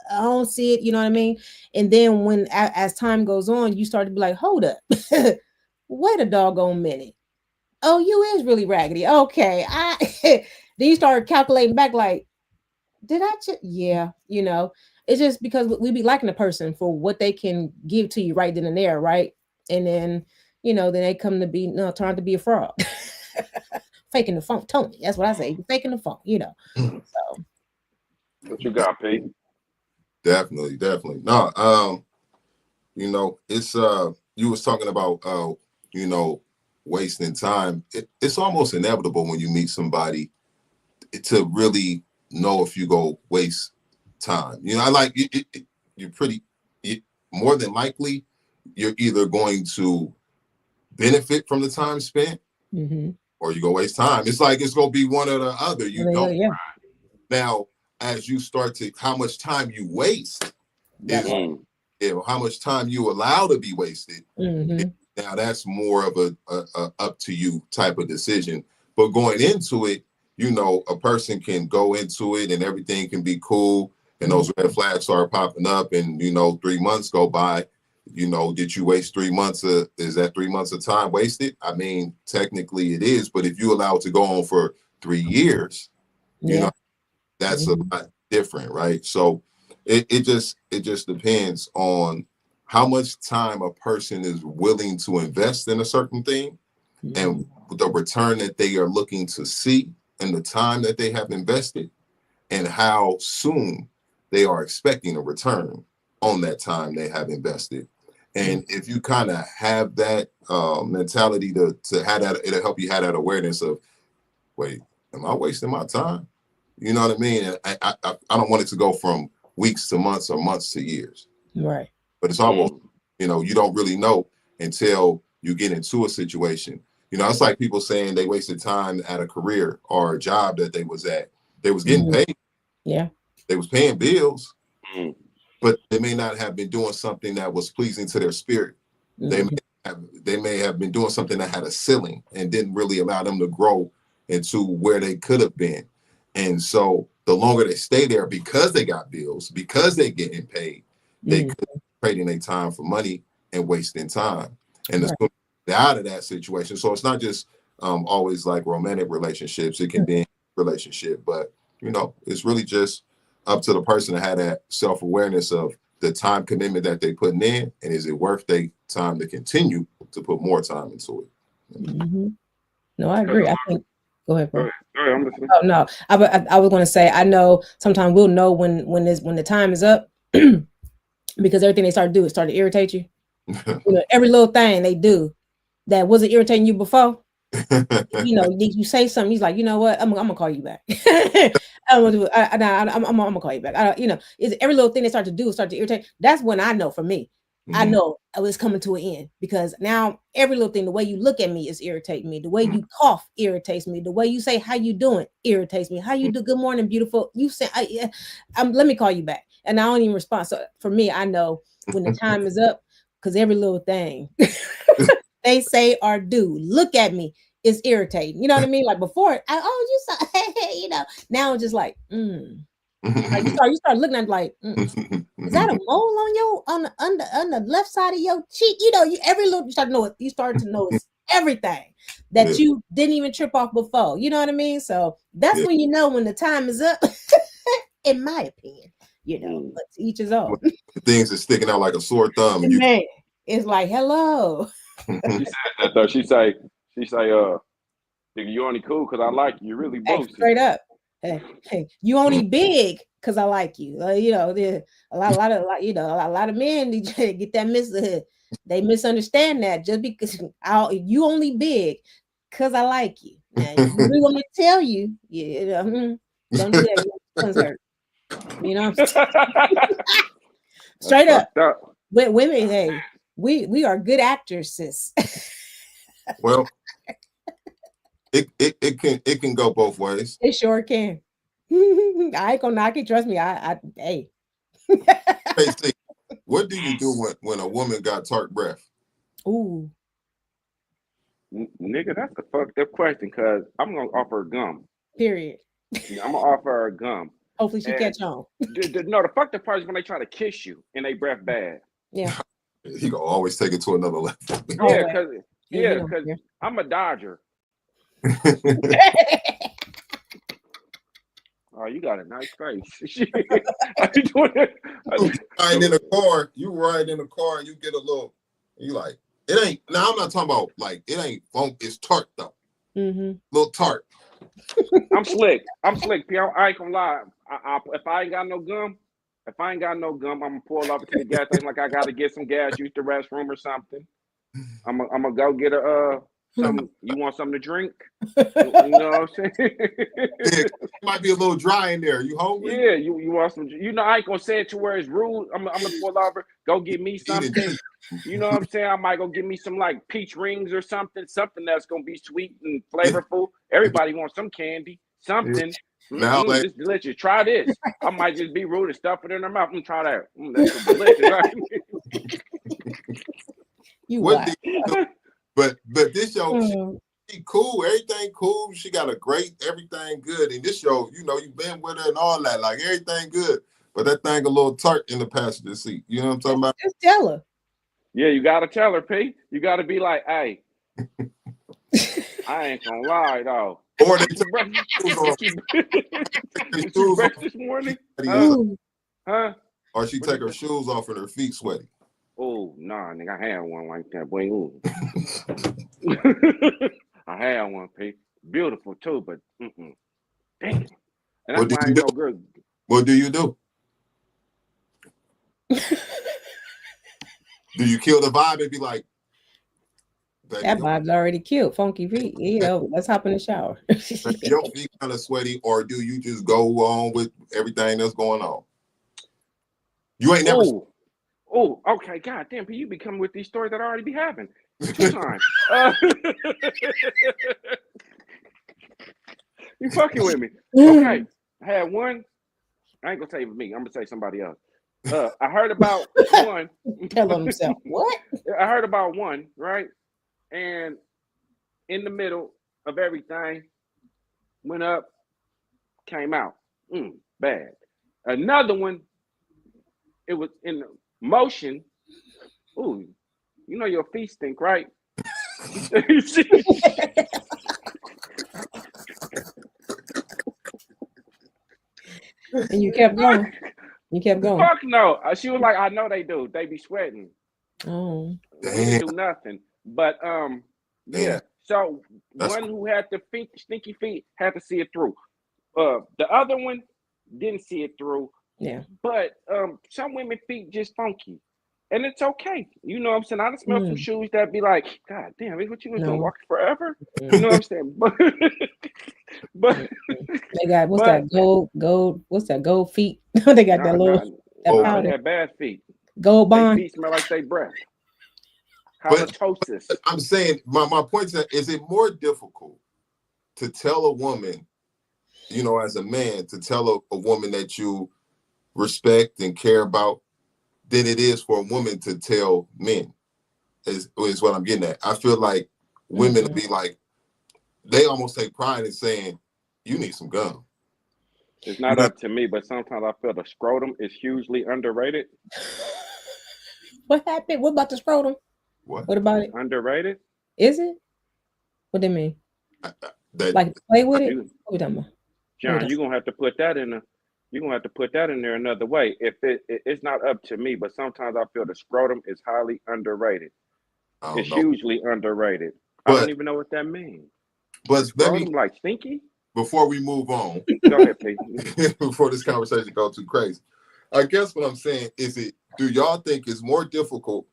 I don't see it. You know what I mean? And then when as time goes on, you start to be like, hold up. Wait a doggone minute. Oh, you is really raggedy. Okay. Then you start calculating back like, did I yeah, you know, it's just because we be liking a person for what they can give to you right then and there, right? And then, you know, then they come to be trying to be a fraud. Faking the funk, Tony. That's what I say. Faking the funk, you know. So What you got, Pete? Definitely. No, you know, it's you was talking about you know, wasting time. It's almost inevitable when you meet somebody to really know if you go waste time. You know, I like you're pretty more than likely you're either going to benefit from the time spent or you go waste time. It's like it's gonna be one or the other. You don't. Yeah. Now, as you start to, how much time you waste That is, part. how much time you allow to be wasted. Mm-hmm. Now that's more of a up to you type of decision. But going into it, you know, a person can go into it and everything can be cool, and those red flags start popping up, and you know, 3 months go by. You know, did you waste 3 months of, is that 3 months of time wasted? I mean, technically it is, but if you allow it to go on for 3 years, you know, that's a lot different, right? So it just depends on how much time a person is willing to invest in a certain thing, and the return that they are looking to see, and the time that they have invested, and how soon they are expecting a return on that time they have invested. And if you kind of have that mentality to have that, it'll help you have that awareness of, wait, am I wasting my time? You know what I mean? And I don't want it to go from weeks to months or months to years. Right. But it's almost, you know, you don't really know until you get into a situation. You know, it's like people saying they wasted time at a career or a job that they was at. They was getting paid. Yeah. They was paying bills, but they may not have been doing something that was pleasing to their spirit. They may have been doing something that had a ceiling and didn't really allow them to grow into where they could have been. And so the longer they stay there, because they got bills, because they getting paid, they could be trading their time for money and wasting time. And as soon as they're out of that situation, so it's not just always like romantic relationships. It can be a relationship, but you know, it's really just up to the person to have that self-awareness of the time commitment that they putting in, and is it worth their time to continue to put more time into it. No, I agree. I think. Go ahead, bro. Go ahead, I'm listening. Oh no, I was going to say, I know sometimes we'll know when the time is up because everything they start to do is start to irritate you. You know, every little thing they do that wasn't irritating you before. You know, you say something, he's like, you know what, I'm gonna call you back. I'm gonna do it. I'm gonna call you back. You know, is every little thing they start to do start to irritate. That's when I know, for me, I know it's coming to an end, because now every little thing, the way you look at me is irritating me. The way you cough irritates me. The way you say how you doing irritates me. How you do, good morning, beautiful. You say, let me call you back, and I don't even respond. So for me, I know when the time is up, because every little thing they say or do, look at me, is irritating. You know what I mean? Like before, you saw, you know. Now it's just like, like you start looking at it like, is that a mole on your on the left side of your cheek? You know, every little, you start to notice everything that you didn't even trip off before. You know what I mean? So that's when you know when the time is up. In my opinion, you know, but to each his own. Things are sticking out like a sore thumb. Man, it's like, hello. She said that though. She say, nigga, you only cool because I like you. You really boosty. Straight up. Hey, you only big because I like you. You know, a lot of men need to get that they misunderstand that just because you only big because I like you. Now, you really want me to tell you, don't do that. You know, straight up. Women, hey, we are good actresses. Well, it can go both ways. It sure can. I ain't gonna knock it. Trust me. Hey. Hey, see, what do you do when a woman got tart breath? Ooh. Nigga, that's a fucked up question, because I'm gonna offer her gum. Period. I'm gonna offer her gum. Hopefully she catch on. No, the fucked up part is when they try to kiss you and they breath bad. Yeah. He gonna always take it to another level. Yeah, because I'm a dodger. Oh, you got a nice face. How you doing it? You ride in a car and you get a little, you like, it ain't, now I'm not talking about like, it ain't funk, it's tart though. Little tart. I'm slick, P. I ain't gonna lie. If I ain't got no gum, I'm gonna pull up to the gas station like I gotta get some gas, use the restroom or something. I'm gonna go get something. You want something to drink? You know what I'm saying? It might be a little dry in there. You hungry? Yeah, you want some? You know, I ain't gonna say it to where it's rude. I'm gonna pull over, go get me something. You know what I'm saying? I might go get me some like peach rings or something that's gonna be sweet and flavorful. Everybody wants some candy, something. Now, like, This is delicious. Try this. I might just be rude and stuff it in her mouth. Try that. That's so delicious, right? You what what? do you do? But this show, she cool, everything cool. She got a great everything good. And this show, you know, you've been with her and all that, like everything good. But that thing a little tart in the passenger seat. You know what I'm talking about? Just tell her. Yeah, you gotta tell her, P. You gotta be like, hey, I ain't gonna lie though. Or they Did you brush, her did you shoes brush off, this morning? or Huh? she What take you her say? shoes off and her feet sweaty. Oh, nah, nigga, I had one like that, boy. Ooh. I had one, P. Beautiful too, but damn. And that's What do why I you ain't do? no good. What do you do? Do you kill the vibe and be like, baby, That vibe's already killed. Funky feet. You know, let's hop in the shower. your feet kind of sweaty, or do you just go on with everything that's going on? You ain't never. Oh, okay. God damn, P, you be coming with these stories that I already be having. 2 times. You fucking with me. Okay. I had one. I ain't gonna say me. I'm gonna say somebody else. I heard about one. Telling himself, what? I heard about one, right? And in the middle of everything, went up, came out. Bad. Another one, it was in motion. Ooh, you know your feet stink, right? And you kept going. You kept going. Fuck no. She was like, I know they do. They be sweating. Oh. We didn't do nothing. But yeah. So That's one who had the stinky feet had to see it through. The other one didn't see it through. Yeah. But some women feet just funky. And it's okay. You know what I'm saying? I done smell some shoes that be like, God damn, what you was doing? Walking forever? You know what I'm saying? But they got what's that gold what's that gold feet? They got that little that powder. They had bad feet. Gold bond. They feet smell like they breath. But Halitosis. I'm saying my point is it more difficult to tell a woman, you know, as a man, to tell a woman that you respect and care about than it is for a woman to tell men, is what I'm getting at. I feel like women be like, they almost take pride in saying, you need some gum. It's not up to me, but sometimes I feel the scrotum is hugely underrated. What happened? What about the scrotum? What about it? Underrated? Is it? What do you mean? Like play with it? What we talking about? John, you're gonna have to put that in there another way. If it's not up to me, but sometimes I feel the scrotum is highly underrated. It's hugely underrated. I don't even know what that means. But scrotum like stinky? Before we move on, go ahead, please. Before this conversation goes too crazy, I guess what I'm saying is, do y'all think it's more difficult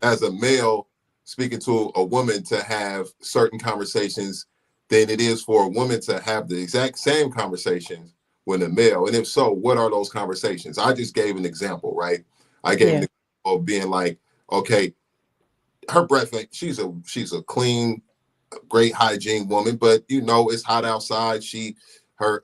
as a male speaking to a woman to have certain conversations than it is for a woman to have the exact same conversations with a male? And if so, what are those conversations? I just gave an example, right? I gave an example of being like, okay, her breath, she's a clean, great hygiene woman, but you know it's hot outside. Her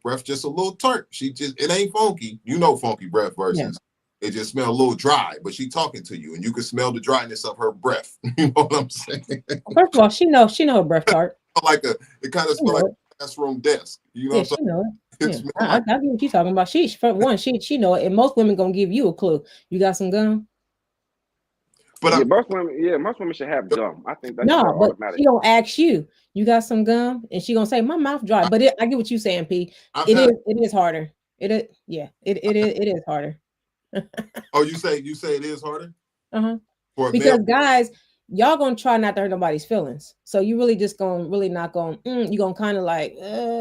breath just a little tart. It ain't funky. You know funky breath versus it just smell a little dry, but she talking to you and you can smell the dryness of her breath. You know what I'm saying? First of all, she know her breath tart. It kind of smell like a classroom desk. You know what I'm saying? She know it. I get what you talking about. She know it, and most women gonna give you a clue. You got some gum? But most women should have gum. I think that's but automatic. she gonna ask you got some gum, and she gonna say my mouth dry. But I get what you saying, P. It is harder. It is harder. Oh, you say it is harder? Because guys, y'all gonna try not to hurt nobody's feelings. So you really just not gonna you gonna kind of like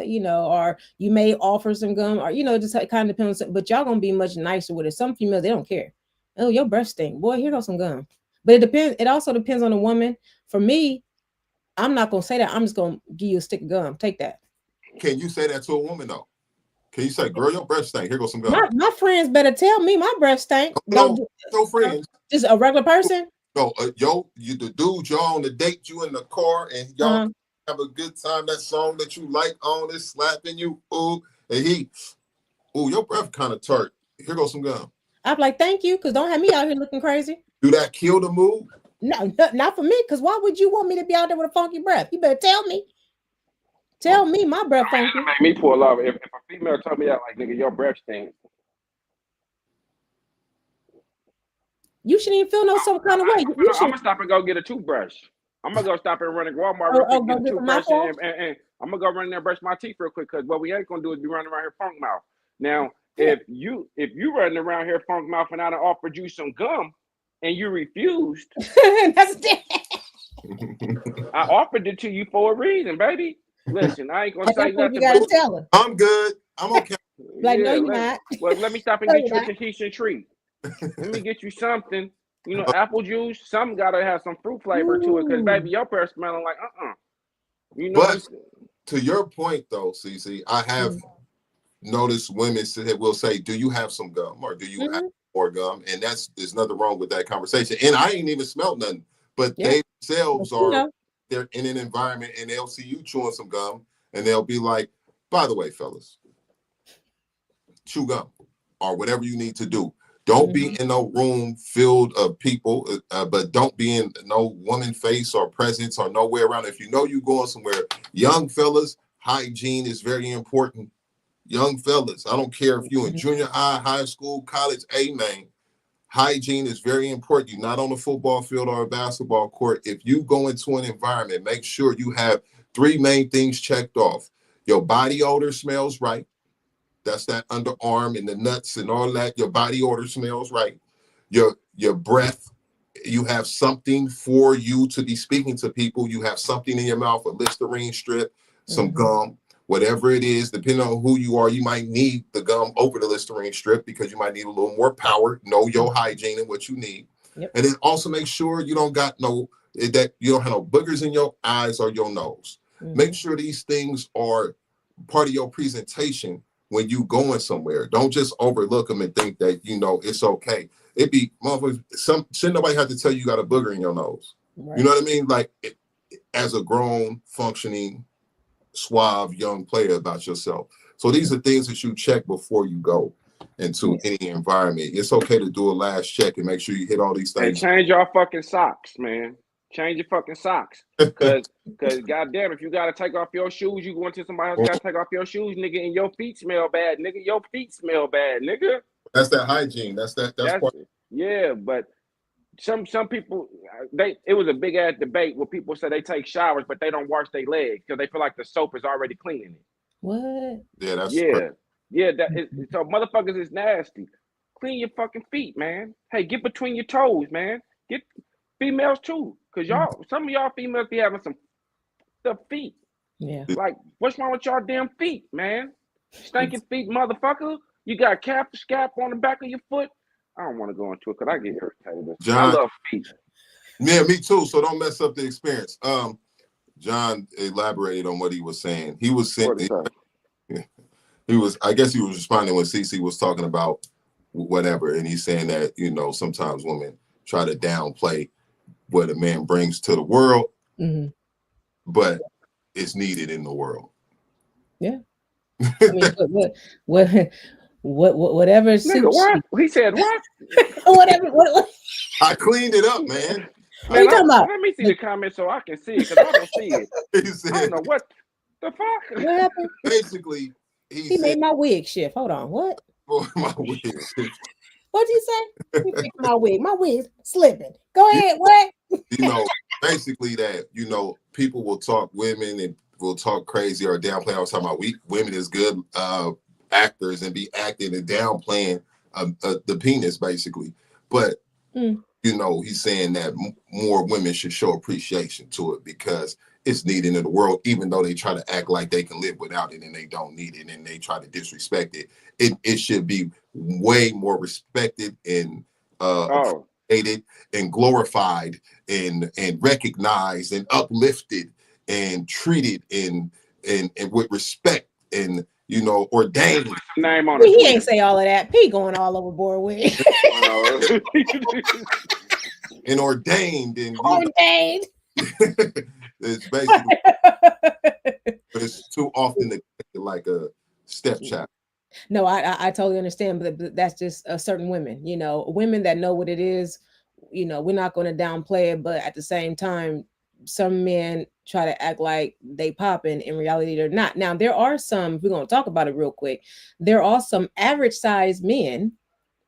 you know, or you may offer some gum, or you know, just kind of depends. But y'all gonna be much nicer with it. Some females, they don't care. Oh, your breath stink, boy. Here goes some gum. But it depends. It also depends on the woman. For me, I'm not gonna say that. I'm just gonna give you a stick of gum. Take that. Can you say that to a woman though? Can you say, "Girl, your breath stink. Here goes some gum"? My friends better tell me my breath stink. No friends. Just a regular person. No, the dude y'all on the date, you in the car, and y'all have a good time. That song that you like on is slapping you. Ooh, and your breath kind of tart. Here goes some gum. I'm like, thank you, because don't have me out here looking crazy. Do that kill the mood? No, not for me, because why would you want me to be out there with a funky breath? You better tell me. Tell me my breath funky. That make me pull off. If a female told me that, like, nigga, your breath stinks. You shouldn't even feel no some kind of way. I'm gonna stop and go get a toothbrush. I'm gonna go stop and run to Walmart real quick, get a toothbrush, and I'm gonna go run there and brush my teeth real quick. Because what we ain't gonna do is be running around here funk mouth. Now, if you running around here funk mouth and I done offered you some gum and you refused, that's I offered it to you for a reason, baby. Listen, I ain't gonna say nothing. You gotta tell her. I'm good. I'm okay. Like, no, you're not. Well, let me stop and get you a Tahitian treat. Let me get you something. You know, apple juice. Some gotta have some fruit flavor to it, because baby, your breath smelling like You know. But to your point, though, Cece, I have noticed women will say, "Do you have some gum, or do you have more gum?" And there's nothing wrong with that conversation. And I ain't even smelled nothing, but they themselves they're in an environment and they'll see you chewing some gum, and they'll be like, "By the way, fellas, chew gum or whatever you need to do. Don't be in no room filled of people, but don't be in no woman face or presence or nowhere around. If you know you going somewhere, young fellas, hygiene is very important. Young fellas, I don't care if you in junior high, high school, college, man, hygiene is very important. You're not on a football field or a basketball court. If you go into an environment, make sure you have 3 main things checked off. Your body odor smells right. That's that underarm and the nuts and all that. Your body odor smells right. Your breath, you have something for you to be speaking to people. You have something in your mouth, a Listerine strip, some gum, whatever it is. Depending on who you are, you might need the gum over the Listerine strip because you might need a little more power. Know your hygiene and what you need. Yep. And then also make sure you don't have no boogers in your eyes or your nose. Make sure these things are part of your presentation when you going somewhere. Don't just overlook them and think that, it's okay. It be motherfuckers, shouldn't nobody have to tell you got a booger in your nose. Right. You know what I mean? Like, as a grown, functioning, suave young player about yourself. So these are things that you check before you go into any environment. It's okay to do a last check and make sure you hit all these things. And change your fucking socks, man. Change your fucking socks. Cause goddamn, if you gotta take off your shoes, you go into somebody else gotta take off your shoes, nigga, and your feet smell bad, nigga. Your feet smell bad, nigga. That's that hygiene. That's part. Yeah, but some people, it was a big ass debate where people say they take showers but they don't wash their legs because they feel like the soap is already cleaning it. What? Yeah, that's so motherfuckers is nasty. Clean your fucking feet, man. Hey, get between your toes, man. Get females too, because some of y'all females be having some stuff feet. Yeah. Like, what's wrong with y'all damn feet, man? Stinking feet, motherfucker. You got scalp on the back of your foot. I don't want to go into it because I get irritated. John, I love feet. Yeah, me too. So don't mess up the experience. John elaborated on what he was saying. He was saying I guess he was responding when Cece was talking about whatever, and he's saying that, sometimes women try to downplay what a man brings to the world, but it's needed in the world. Yeah. I mean, whatever Nigga, what? He said what? Whatever. I cleaned it up, man. What are you talking about? Let me see the comment so I can see it, because I don't see it. I don't know what the fuck. What happened? Basically, he made my wig shift. Hold on. What? My wig shift. What'd you say? He fixed my wig. My wig's slipping. Go ahead. What? Basically that, people will talk women and will talk crazy or downplay. I was talking about women is good actors and be acting and downplaying the penis, basically. But, he's saying that more women should show appreciation to it because it's needed in the world, even though they try to act like they can live without it and they don't need it and they try to disrespect it. It should be way more respected and appreciated and glorified and recognized and uplifted and treated and with respect and ordained. Name on he ain't say all of that. P going all overboard with and ordained and ordained. it's basically but it's too often neglected like a stepchild. No, I totally understand, but that's just certain women, women that know what it is. We're not going to downplay it, but at the same time, some men try to act like they popping. In reality, they're not. Now, there are some. We're going to talk about it real quick. There are some average sized men,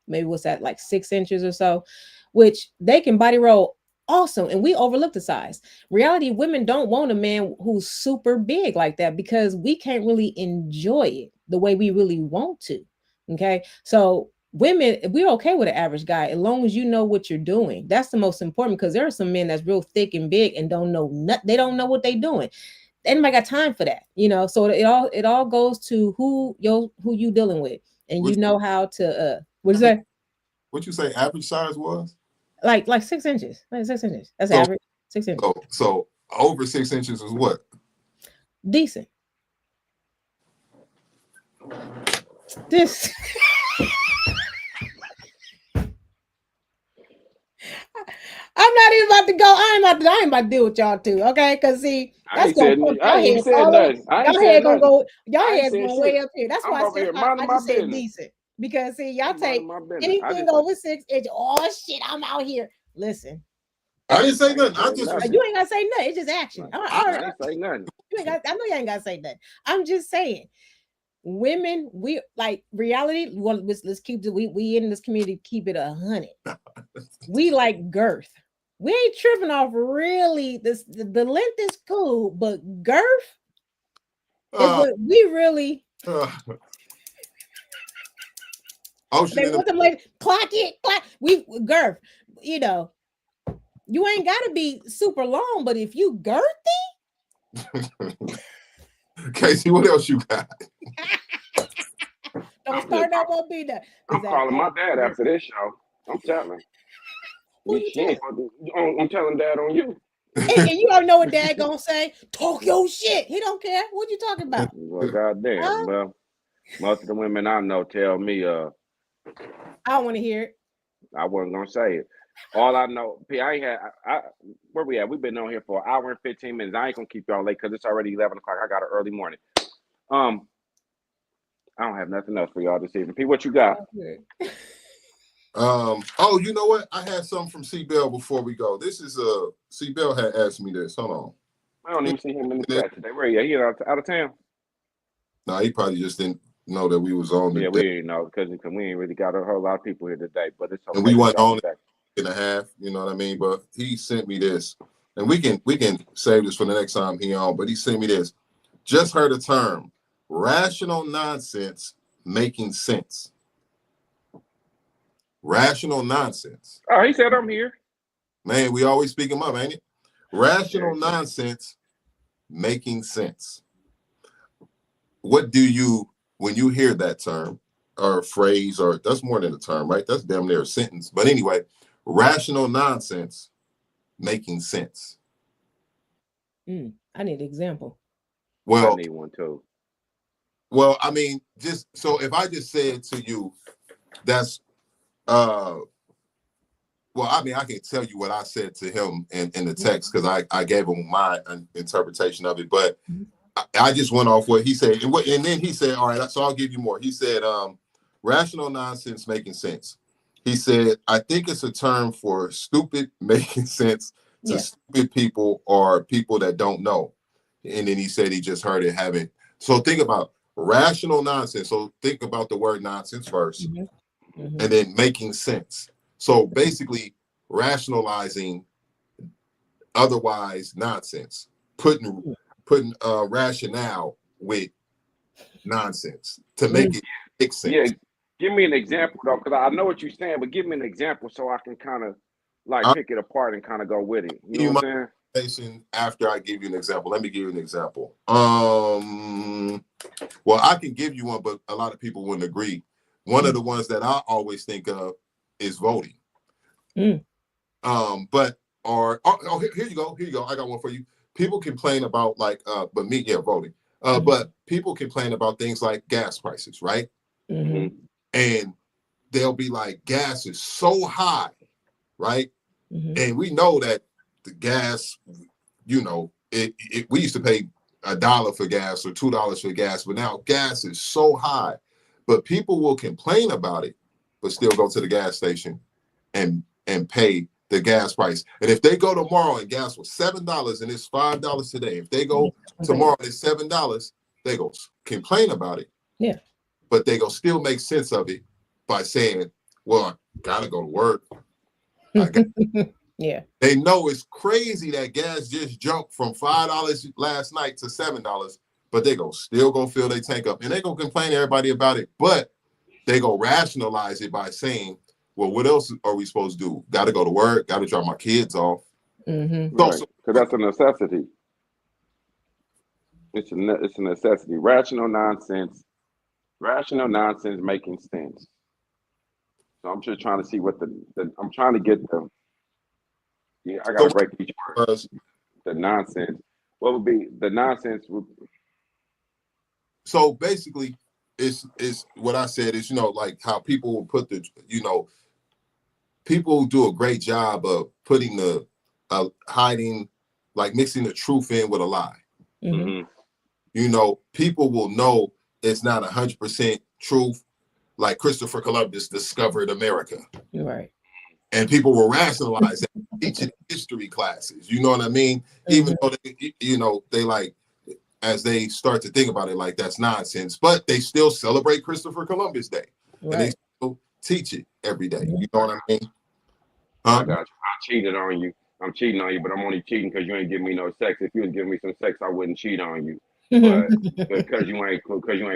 maybe what's that, like 6 inches or so, which they can body roll awesome, and we overlook the size. Reality, women don't want a man who's super big like that because we can't really enjoy it the way we really want to. Okay, so women, we're okay with an average guy as long as you know what you're doing. That's the most important, because there are some men that's real thick and big and don't know they don't know what they're doing. Anybody got time for that? So it all goes to who you dealing with, and Which, how to what is that? what you say average size was? Like 6 inches. Like 6 inches. That's So, average. 6 inches. so over 6 inches is what? Decent. This I'm not even about to go. I ain't about to deal with y'all too, okay? Because see, that's gonna pump I y'all ain't even heads said all over. nothing. I ain't Y'all said head gonna nothing. go. Y'all I ain't heads said going way shit. up here. That's I'm why over here I minding my just said business. decent. Because see, y'all I'm take minding my business. anything over 6 inches. Oh shit, I'm out here. Listen, I didn't say I ain't nothing. I said just nothing. you ain't gotta say nothing. It's just action. I ain't say nothing. I know you ain't gotta say nothing. I'm just saying. Women, we like reality. Well, let's keep we in this community, keep it 100. We like girth. We ain't tripping off really. The length is cool, but girth is what we really. Ocean in What them like clock it, clock. We girth. You ain't gotta be super long, but if you girthy, Casey, what else you got? don't start that won't be that. I'm calling my dad after this show. I'm telling. Who you telling? I'm telling Dad on you. And you already know what Dad gonna say. Talk your shit. He don't care. What you talking about? Well, goddamn. Well, most of the women I know tell me, I don't want to hear it. I wasn't gonna say it. All I know, P, I ain't had. Where we at? We've been on here for an hour and 15 minutes. I ain't gonna keep y'all late because it's already 11 o'clock. I got an early morning. I don't have nothing else for y'all this evening. P, what you got? Oh, you know what? I had something from C Bell before we go. This is C Bell had asked me this. Hold on. I don't even see him in the chat today. Where he out of town? No, he probably just didn't know that we was on. Yeah, we didn't know because we ain't really got a whole lot of people here today. But it's okay. And we went on and a half. You know what I mean? But he sent me this, and we can save this for the next time he on. But he sent me this. Just heard a term: rational nonsense making sense. Rational nonsense. Oh, he said I'm here. Man, we always speak him up, ain't it? Rational nonsense making sense. What do you, when you hear that term or phrase, or that's more than a term, right? That's damn near a sentence. But anyway, rational nonsense making sense. I need an example. Well, I need one too. Well, I mean, just so if I just said to you, that's well, I mean, I can tell you what I said to him in the text because I gave him my interpretation of it, but I just went off what he said. And then he said, all right, so I'll give you more. He said, rational nonsense making sense. He said, I think it's a term for stupid making sense to stupid people or people that don't know. And then he said he just heard it having. So think about rational nonsense. So think about the word nonsense first, and then making sense. So basically rationalizing otherwise nonsense, putting rationale with nonsense to make it make sense. Yeah, give me an example though, because I know what you're saying, but give me an example so I can kind of like pick it apart and kind of go with it. You know what I'm saying? After I give you an example, let me give you an example. Well, I can give you one, but a lot of people wouldn't agree. One of the ones that I always think of is voting. But here you go. I got one for you. People complain about voting. But people complain about things like gas prices, right? And they'll be like, gas is so high, right? And we know that the gas, we used to pay $1 for gas or $2 for gas, but now gas is so high. But people will complain about it, but still go to the gas station and pay the gas price. And if they go tomorrow and gas was $7 and it's $5 today, if they go tomorrow and it's $7, they go complain about it. Yeah. But they go still make sense of it by saying, well, I gotta go to work. Yeah. They know it's crazy that gas just jumped from $5 last night to $7, but they go still go fill their tank up and they go complain to everybody about it, but they go rationalize it by saying, well, what else are we supposed to do? Got to go to work, got to drop my kids off. Mm-hmm. Right, because that's a necessity. It's a necessity. Rational nonsense making sense. So I'm just trying to see what I'm trying to get the. Yeah, I gotta break each word. The nonsense. What would be the nonsense? So basically, it's what I said is, like how people will put people do a great job of putting the hiding, like mixing the truth in with a lie. Mm-hmm. People will know it's not 100% truth. Like Christopher Columbus discovered America. Right. And people will rationalize that, teaching history classes. You know what I mean? Mm-hmm. Even though they like, as they start to think about it, like that's nonsense, but they still celebrate Christopher Columbus Day. Right. And they still teach it every day. Mm-hmm. You know what I mean? I got you. I cheated on you. I'm cheating on you, but I'm only cheating because you ain't giving me no sex. If you was giving me some sex, I wouldn't cheat on you. But because you ain't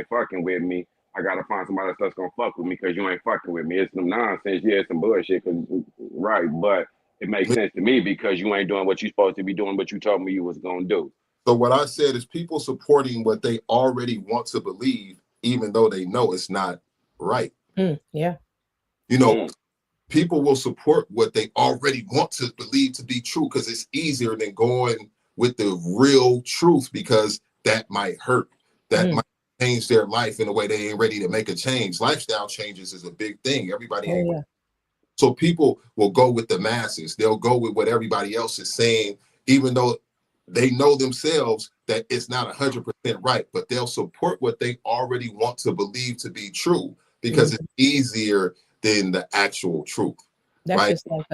fucking with me, I gotta find somebody else that's gonna fuck with me because you ain't fucking with me. It's some nonsense. Yeah, it's some bullshit. Right, but it makes sense to me because you ain't doing what you're supposed to be doing, but you told me you was gonna do. So what I said is people supporting what they already want to believe, even though they know it's not right. Yeah. People will support what they already want to believe to be true because it's easier than going with the real truth because that might hurt. That might change their life in a way they ain't ready to make a change. Lifestyle changes is a big thing. Everybody ain't. Yeah. So people will go with the masses. They'll go with what everybody else is saying, even though they know themselves that it's not 100% right, but they'll support what they already want to believe to be true because it's easier than the actual truth. That's right? just like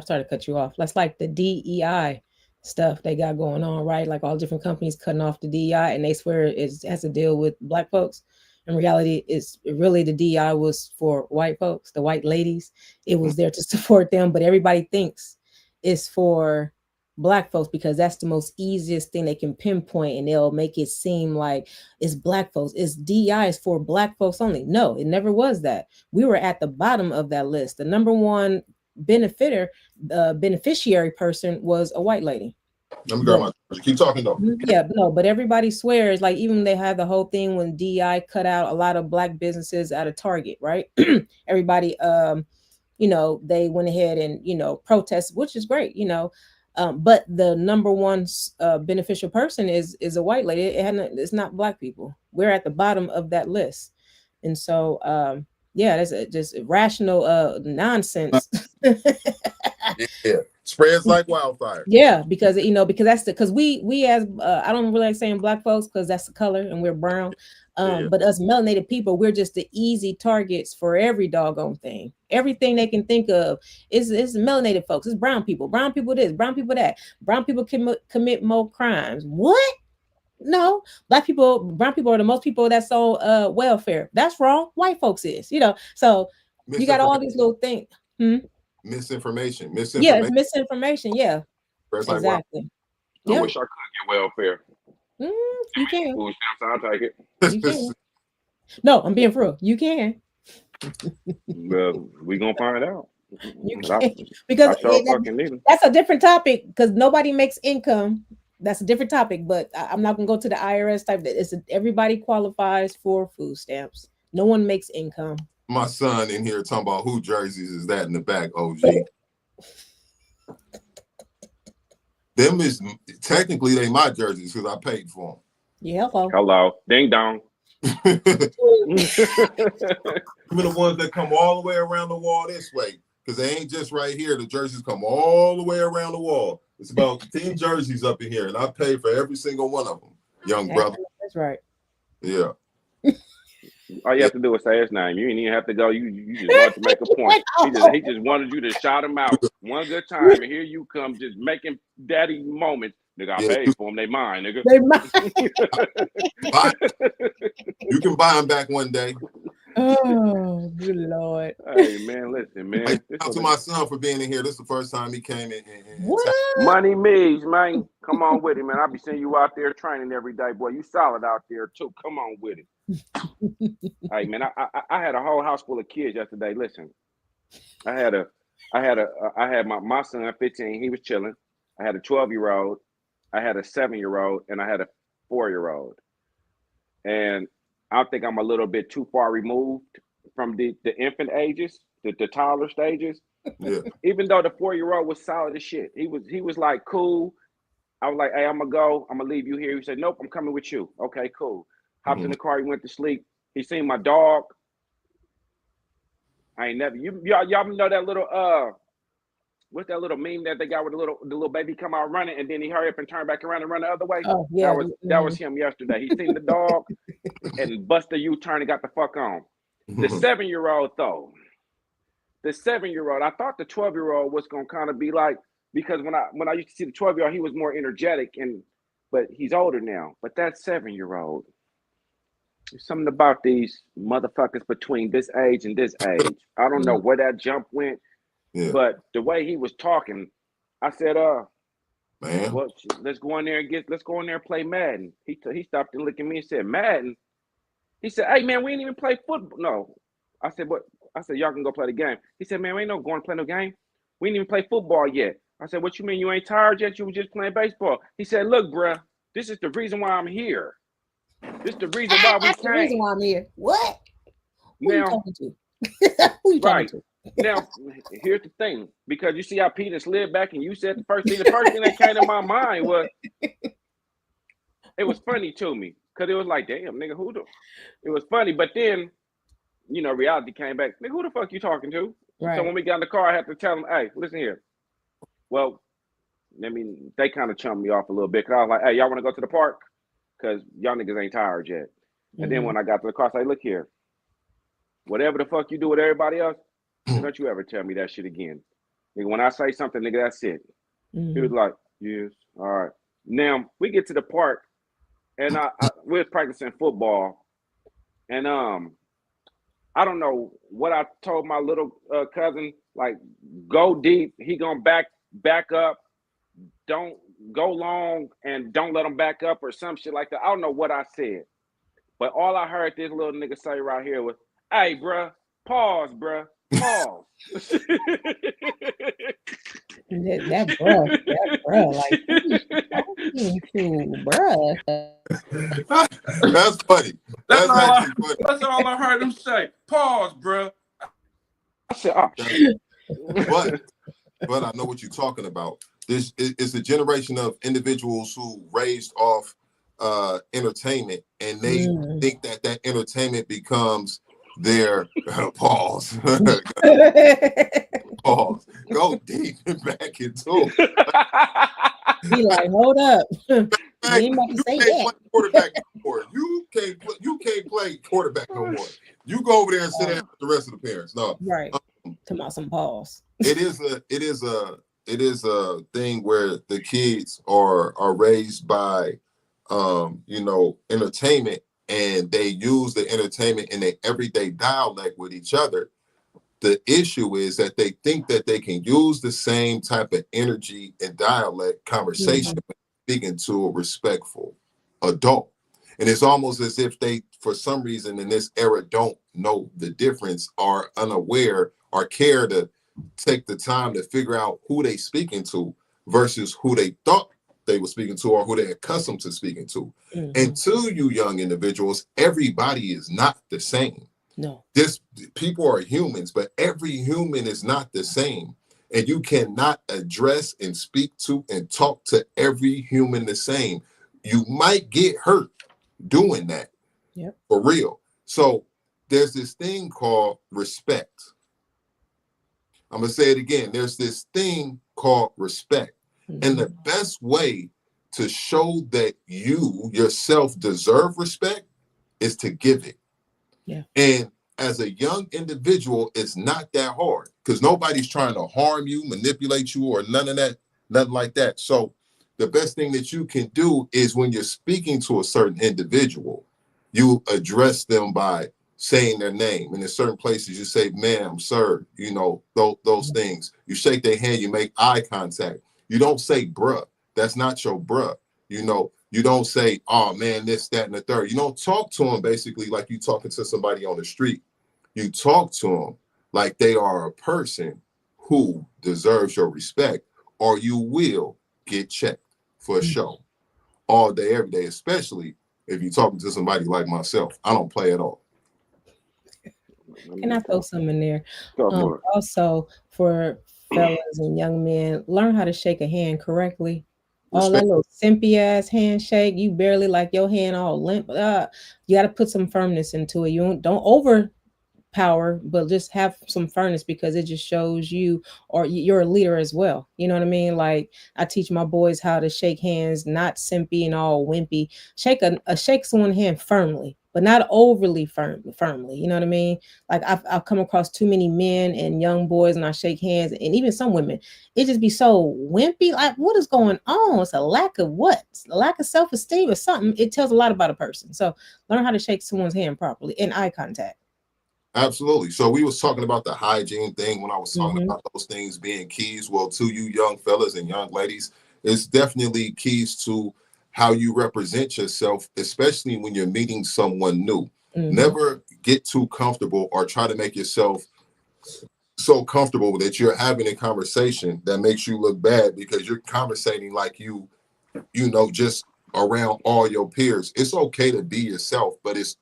sorry to cut you off. That's like the DEI stuff they got going on, right? Like all different companies cutting off the DEI, and they swear it has to deal with Black folks. In reality, it's really the DEI was for white folks, the white ladies. It was there to support them, but everybody thinks it's for Black folks because that's the most easiest thing they can pinpoint, and they'll make it seem like it's Black folks. It's DEI is for Black folks only. No, it never was that. We were at the bottom of that list. The number one beneficiary person was a white lady. Let me grab my keep talking though. Yeah, no, but everybody swears, like even they had the whole thing when DEI cut out a lot of Black businesses out of Target, right? Everybody they went ahead and protested, which is great, but the number one beneficial person is a white lady. It's not Black people. We're at the bottom of that list. And so that's just rational nonsense. Yeah, spreads like wildfire. Yeah, because because we as I don't really like saying Black folks because that's the color and we're brown. But us melanated people, we're just the easy targets for every doggone thing. Everything they can think of is melanated folks. It's brown people this, brown people that. Brown people commit more crimes. What? No, brown people are the most people that's on welfare. That's wrong. White folks is, so you got all these little things. Misinformation. Yeah, it's misinformation. Yeah, exactly. I wish I could get welfare. You can. Food stamps, I'll take it. You can. No, I'm being for real. You can. Well, we gonna find out. You can. Because that's a different topic because nobody makes income. That's a different topic, but I'm not gonna go to the IRS type. Everybody qualifies for food stamps. No one makes income. My son in here talking about who jerseys is that in the back, OG. Them is technically they my jerseys because I paid for them. Yeah, hello. Ding dong. Them the ones that come all the way around the wall this way because they ain't just right here. The jerseys come all the way around the wall. It's about 10 jerseys up in here, and I paid for every single one of them. young brother. That's right. Yeah. All you have to do is say his name. You didn't even have to go. You just wanted to make a point. He just wanted you to shout him out one good time, and here you come, just making daddy moments. Nigga, I Yeah, paid for them. They mine, nigga. They might. you can buy them back one day. Oh, good Lord. Hey man, listen, man. Hey, shout out to my son for being in here. This is the first time he came in. What up? Money Mees, man. Come on with it, man. I'll be seeing you out there training every day, boy. You solid out there too. Come on with it. Hey man, I had a whole house full of kids yesterday. Listen, I had my son 15. He was chilling. I had a 12-year-old. I had a 7-year-old, and I had a 4-year-old. And I think I'm a little bit too far removed from the infant ages, the toddler stages. Yeah. Even though the 4-year-old was solid as shit, he was like cool. I was like, hey, I'm gonna go. I'm gonna leave you here. He said, nope, I'm coming with you. Okay, cool. Hopped in the car. He went to sleep. He seen my dog. I ain't never. Y'all know that little what's that little meme that they got with the little baby come out running and then he hurry up and turn back around and run the other way? Oh, yeah. That was him yesterday. He seen the dog and bust a U-turn and got the fuck on. The 7-year-old though. The 7-year-old, I thought the 12-year-old was gonna kind of be like, because when I used to see the 12-year-old, he was more energetic but he's older now. But that 7-year-old, there's something about these motherfuckers between this age and this age. I don't know where that jump went, but the way he was talking, I said, man, well, let's go in there and play Madden. He stopped and looked at me and said, Madden? He said, hey man, we ain't even play football. No. I said, what? I said, y'all can go play the game. He said, man, we ain't no going to play no game. We ain't even play football yet. I said, what you mean you ain't tired yet? You were just playing baseball. He said, look, bruh, this is the reason why I'm here. This is the reason why we That's came. the reason why I'm here. What? Who Now, you talking to? Who you talking to? Now, here's the thing. Because you see how Peter slid back and you said the first thing that came to my mind was, it was funny to me. Because it was like, damn, nigga, it was funny. But then, reality came back. Nigga, who the fuck you talking to? Right. So when we got in the car, I had to tell them, hey, listen here. Well, they kind of chummed me off a little bit. Because I was like, hey, y'all want to go to the park? Because y'all niggas ain't tired yet. And then when I got to the car, I said, look here. Whatever the fuck you do with everybody else, don't you ever tell me that shit again. Nigga, when I say something, nigga, that's it. He was like, yes, all right. Now, we get to the park, and we was practicing football. And I don't know what I told my little cousin, like, go deep. He gonna back up. Don't go long and don't let him back up or some shit like that. I don't know what I said. But all I heard this little nigga say right here was, hey, bruh, pause, bruh, pause. that bruh, like, bruh. That's funny. That's actually funny. That's all I heard him say. Pause, bruh. I said, but I know what you're talking about. This is a generation of individuals who raised off entertainment, and they think that entertainment becomes their pause. Pause. Go deep and back into it. Be like, hold up. You ain't about to say that. Quarterback anymore. You can't play quarterback no more. You go over there and sit down with the rest of the parents. No. Right. Come out some pause. It is a thing where the kids are raised by entertainment, and they use the entertainment in their everyday dialect with each other. The issue is that they think that they can use the same type of energy and dialect conversation speaking to a respectful adult. And it's almost as if they, for some reason in this era, don't know the difference, are unaware, or care to take the time to figure out who they speaking to versus who they thought they were speaking to or who they're accustomed to speaking to. And to you young individuals, everybody is not the same. No. People are humans, but every human is not the same. And you cannot address and speak to and talk to every human the same. You might get hurt doing that. Yep. For real. So there's this thing called respect. I'm going to say it again. There's this thing called respect. And the best way to show that you yourself deserve respect is to give it. Yeah. And as a young individual, it's not that hard because nobody's trying to harm you, manipulate you, or none of that, nothing like that. So the best thing that you can do is when you're speaking to a certain individual, you address them by saying their name. And in certain places, you say, ma'am, sir, you know, those things. You shake their hand, you make eye contact. You don't say bruh. That's not your bruh. You know, you don't say, oh man, this, that, and the third. You don't talk to them basically like you talking to somebody on the street. You talk to them like they are a person who deserves your respect, or you will get checked for a show all day, every day, especially if you're talking to somebody like myself. I don't play at all. Can I throw some in there? Go for it. Also, for fellas and young men, learn how to shake a hand correctly. All that Respect. little simpy ass handshake, you barely like your hand all limp. You got to put some firmness into it. You don't overpower, but just have some firmness because it just shows you, or you're a leader as well. You know what I mean? Like I teach my boys how to shake hands, not simpy and all wimpy. Shake someone's hand firmly, but not overly firmly. You know what I mean? Like I've come across too many men and young boys, and I shake hands, and even some women, it just be so wimpy. Like what is going on? It's a lack of what? A lack of self-esteem or something. It tells a lot about a person. So learn how to shake someone's hand properly and eye contact. Absolutely. So we was talking about the hygiene thing when I was talking about those things being keys. Well, to you young fellas and young ladies, it's definitely keys to how you represent yourself, especially when you're meeting someone new. Never get too comfortable or try to make yourself so comfortable that you're having a conversation that makes you look bad because you're conversating like you know, just around all your peers. It's okay to be yourself, but it's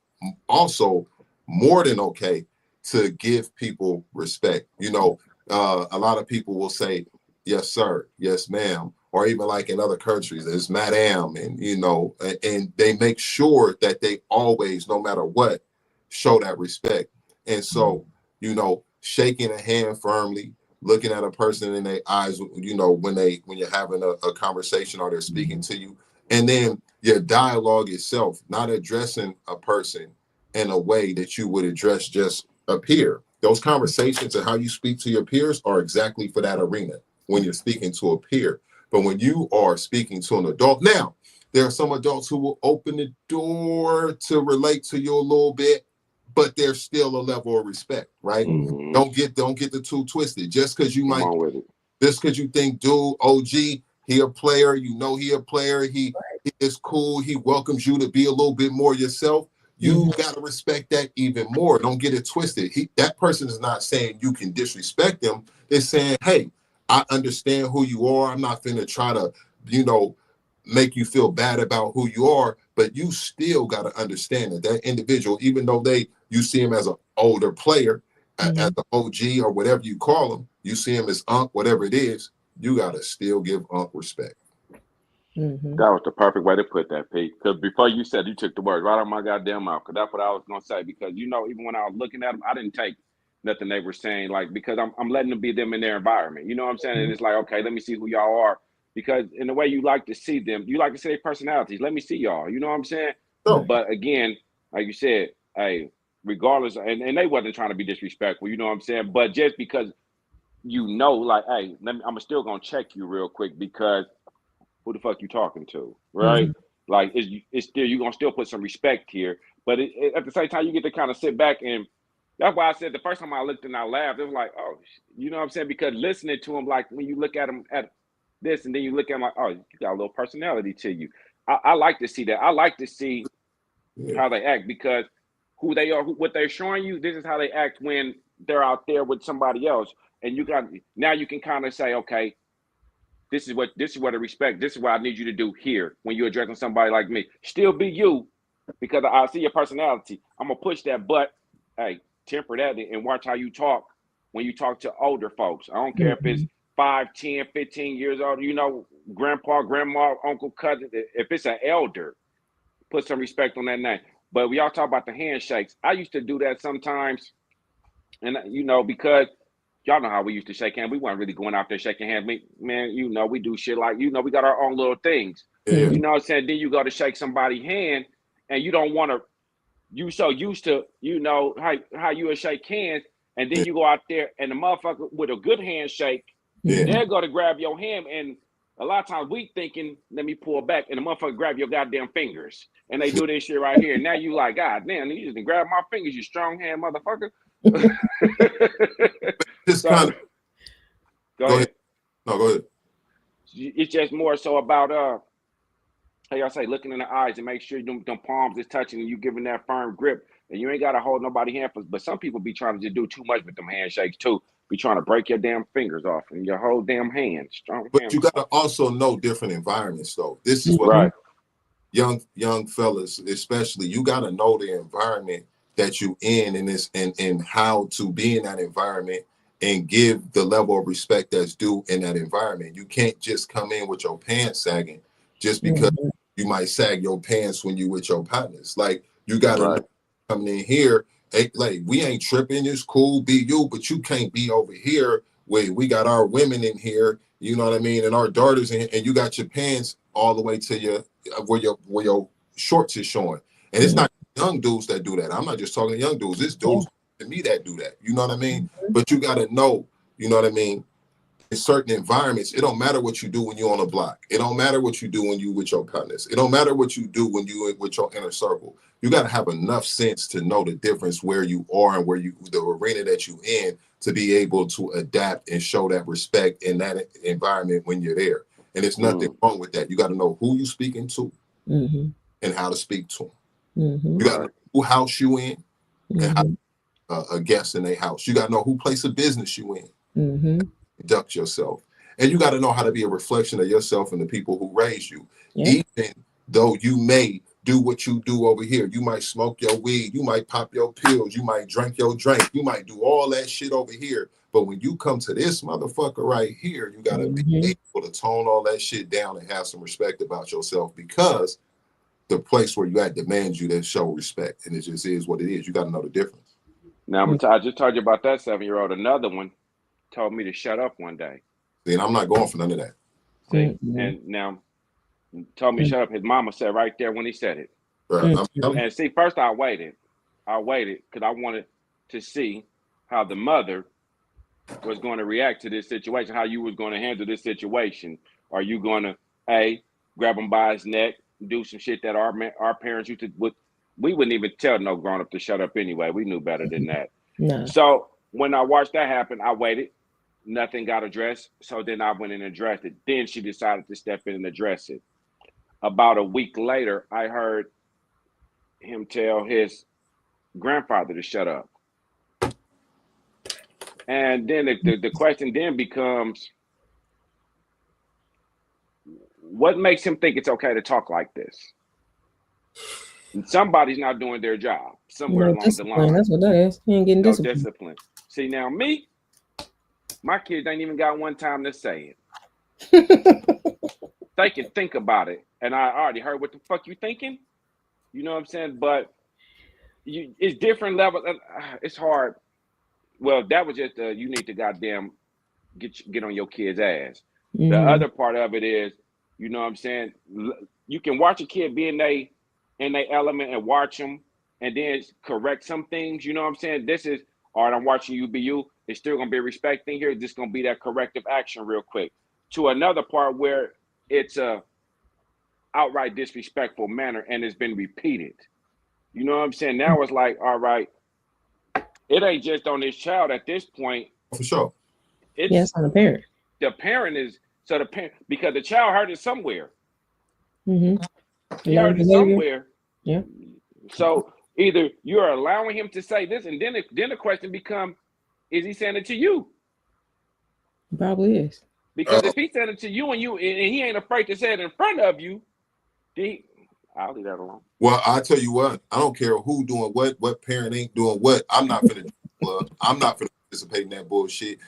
also more than okay to give people respect. You know, a lot of people will say, yes, sir, yes, ma'am, or even like in other countries, it's madam, and, you know, and they make sure that they always, no matter what, show that respect. And so, you know, shaking a hand firmly, looking at a person in their eyes, you know, when you're having a conversation or they're speaking to you, and then your dialogue itself, not addressing a person in a way that you would address just a peer. Those conversations and how you speak to your peers are exactly for that arena when you're speaking to a peer. But when you are speaking to an adult, now there are some adults who will open the door to relate to you a little bit, but there's still a level of respect, right? Don't get the two twisted. Just because you Come might, on with it. just because you think, dude, OG, he a player, you know he a player, he is cool, he welcomes you to be a little bit more yourself. You gotta respect that even more. Don't get it twisted. That person is not saying you can disrespect them. They're saying, hey, I understand who you are. I'm not finna try to, you know, make you feel bad about who you are, but you still got to understand that individual, even though you see him as an older player, as the OG or whatever you call him, you see him as Unc, whatever it is, you got to still give Unc respect. That was the perfect way to put that, Pete. Because before you said, you took the words right out of my goddamn mouth. Because that's what I was gonna say. Because you know, even when I was looking at them, I didn't take nothing they were saying, like, because I'm letting them be them in their environment. You know what I'm saying? And it's like, okay, let me see who y'all are. Because in the way you like to see them, you like to see their personalities. Let me see y'all. You know what I'm saying? So, But again, like you said, hey, regardless, and they wasn't trying to be disrespectful. You know what I'm saying? But just because you know, like, hey, I'm still gonna check you real quick because who the fuck you talking to, right? Like, it's still, you're gonna still put some respect here, but at the same time, you get to kind of sit back, and that's why I said the first time I looked and I laughed, it was like, oh, you know what I'm saying? Because listening to him, like when you look at him at this, and then you look at him like, oh, you got a little personality to you. I like to see that. I like to see how they act because who they are, what they're showing you, this is how they act when they're out there with somebody else, and now you can kind of say, okay, this is what I respect. This is what I need you to do here when you're addressing somebody like me. Still be you, because I see your personality. I'm gonna push that, but hey, temper that and watch how you talk when you talk to older folks. I don't care if it's 5, 10, 15 years old, you know, grandpa, grandma, uncle, cousin. If it's an elder, put some respect on that name. But we all talk about the handshakes. I used to do that sometimes, and you know, because y'all know how we used to shake hands. We weren't really going out there shaking hands. Man, you know, we do shit like, you know, we got our own little things. Yeah. You know what I'm saying? Then you go to shake somebody's hand, and you don't want to. You so used to, you know, how you would shake hands, and then Yeah. you go out there, and the motherfucker with a good handshake, Yeah. they're going to grab your hand, and a lot of times we thinking, let me pull back, and the motherfucker grab your goddamn fingers, and they do this shit right here. And now you like, God damn, you just grab my fingers, you strong hand motherfucker. Just So kind of go go ahead. ahead. No, go ahead. It's just more so about how y'all say, looking in the eyes and make sure them palms is touching and you giving that firm grip. And you ain't got to hold nobody hand for, but some people be trying to just do too much with them handshakes too. Be trying to break your damn fingers off and your whole damn hand. Strong But hand. you got to also know different environments, though. This is what Right. young fellas, especially, you got to know the environment that you in, and this and how to be in that environment and give the level of respect that's due in that environment. You can't just come in with your pants sagging just because you might sag your pants when you with your partners. Like, you got to know coming in here, like, we ain't tripping, it's cool, be you, but you can't be over here where we got our women in here, you know what I mean, and our daughters in, and you got your pants all the way to your where your shorts is showing. And it's not young dudes that do that. I'm not just talking to young dudes. It's dudes to me that do that. You know what I mean? But you got to know, you know what I mean? In certain environments, it don't matter what you do when you're on a block. It don't matter what you do when you with your partners. It don't matter what you do when you with your inner circle. You got to have enough sense to know the difference where you are and where you, the arena that you in, to be able to adapt and show that respect in that environment when you're there. And there's nothing wrong with that. You got to know who you speaking to and how to speak to them. You got to know who house you in and how a guest in their house. You got to know who place of business you in. Conduct yourself. And you got to know how to be a reflection of yourself and the people who raised you. Even though you may do what you do over here, you might smoke your weed, you might pop your pills, you might drink your drink, you might do all that shit over here. But when you come to this motherfucker right here, you got to be able to tone all that shit down and have some respect about yourself, because the place where you at demands you to show respect. And it just is what it is. You got to know the difference. Now, I just told you about that 7-year-old. Another one told me to shut up one day. See, and I'm not going for none of that. See, and now told me to shut up. His mama said right there when he said it. And see, first I waited because I wanted to see how the mother was going to react to this situation, how you was going to handle this situation. Are you going to grab him by his neck, do some shit that our parents used to? We wouldn't even tell no grown up to shut up anyway. We knew better than that. No. So when I watched that happen, I waited. Nothing got addressed. So then I went and addressed it. Then she decided to step in and address it. About a week later, I heard him tell his grandfather to shut up. And then the question then becomes, what makes him think it's okay to talk like this? And somebody's not doing their job somewhere along the line. That's what that is. He ain't getting discipline. See, now me, my kids ain't even got one time to say it. They can think about it. And I already heard what the fuck you thinking. You know what I'm saying? But it's different levels. It's hard. Well, that was just you need to goddamn get on your kid's ass. The other part of it is, you know what I'm saying? You can watch a kid be in their element and watch them and then correct some things. You know what I'm saying? This is, all right, I'm watching you be you. It's still going to be respect thing here. This is going to be that corrective action real quick. To another part where it's a outright disrespectful manner and it's been repeated. You know what I'm saying? Now it's like, all right, it ain't just on this child at this point. For sure. It's on the parent. The parent is, so the parent, because the child heard it somewhere. He heard it somewhere. Yeah. So either you're allowing him to say this, and then the question becomes, is he saying it to you? Probably is. Because if he said it to you and he ain't afraid to say it in front of you, I'll leave that alone. Well, I tell you what, I don't care who doing what parent ain't doing what. I'm not finna club. I'm not finna participate in that bullshit.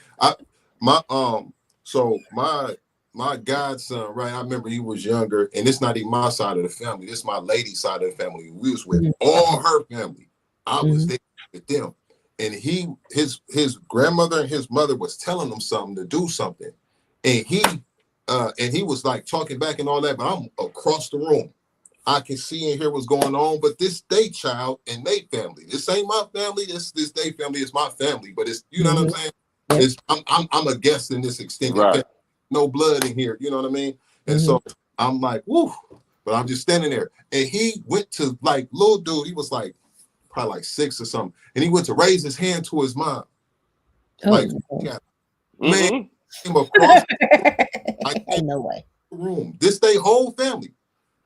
So my godson, right? I remember he was younger, and it's not even my side of the family. This is my lady's side of the family. We was with all her family. I was there with them. And his grandmother and his mother was telling him something to do something. And he and he was like talking back and all that, but I'm across the room. I can see and hear what's going on, but this they child and they family. This ain't my family. This they family is my family. But it's you know what I'm saying. Yep. It's I'm a guest in this extended Right. family. No blood in here. You know what I mean. And so I'm like, woo. But I'm just standing there, and he went to like little dude. He was like probably like 6 or something, and he went to raise his hand to his mom. Like, yeah, man, came across. I came no way. the room. This they whole family.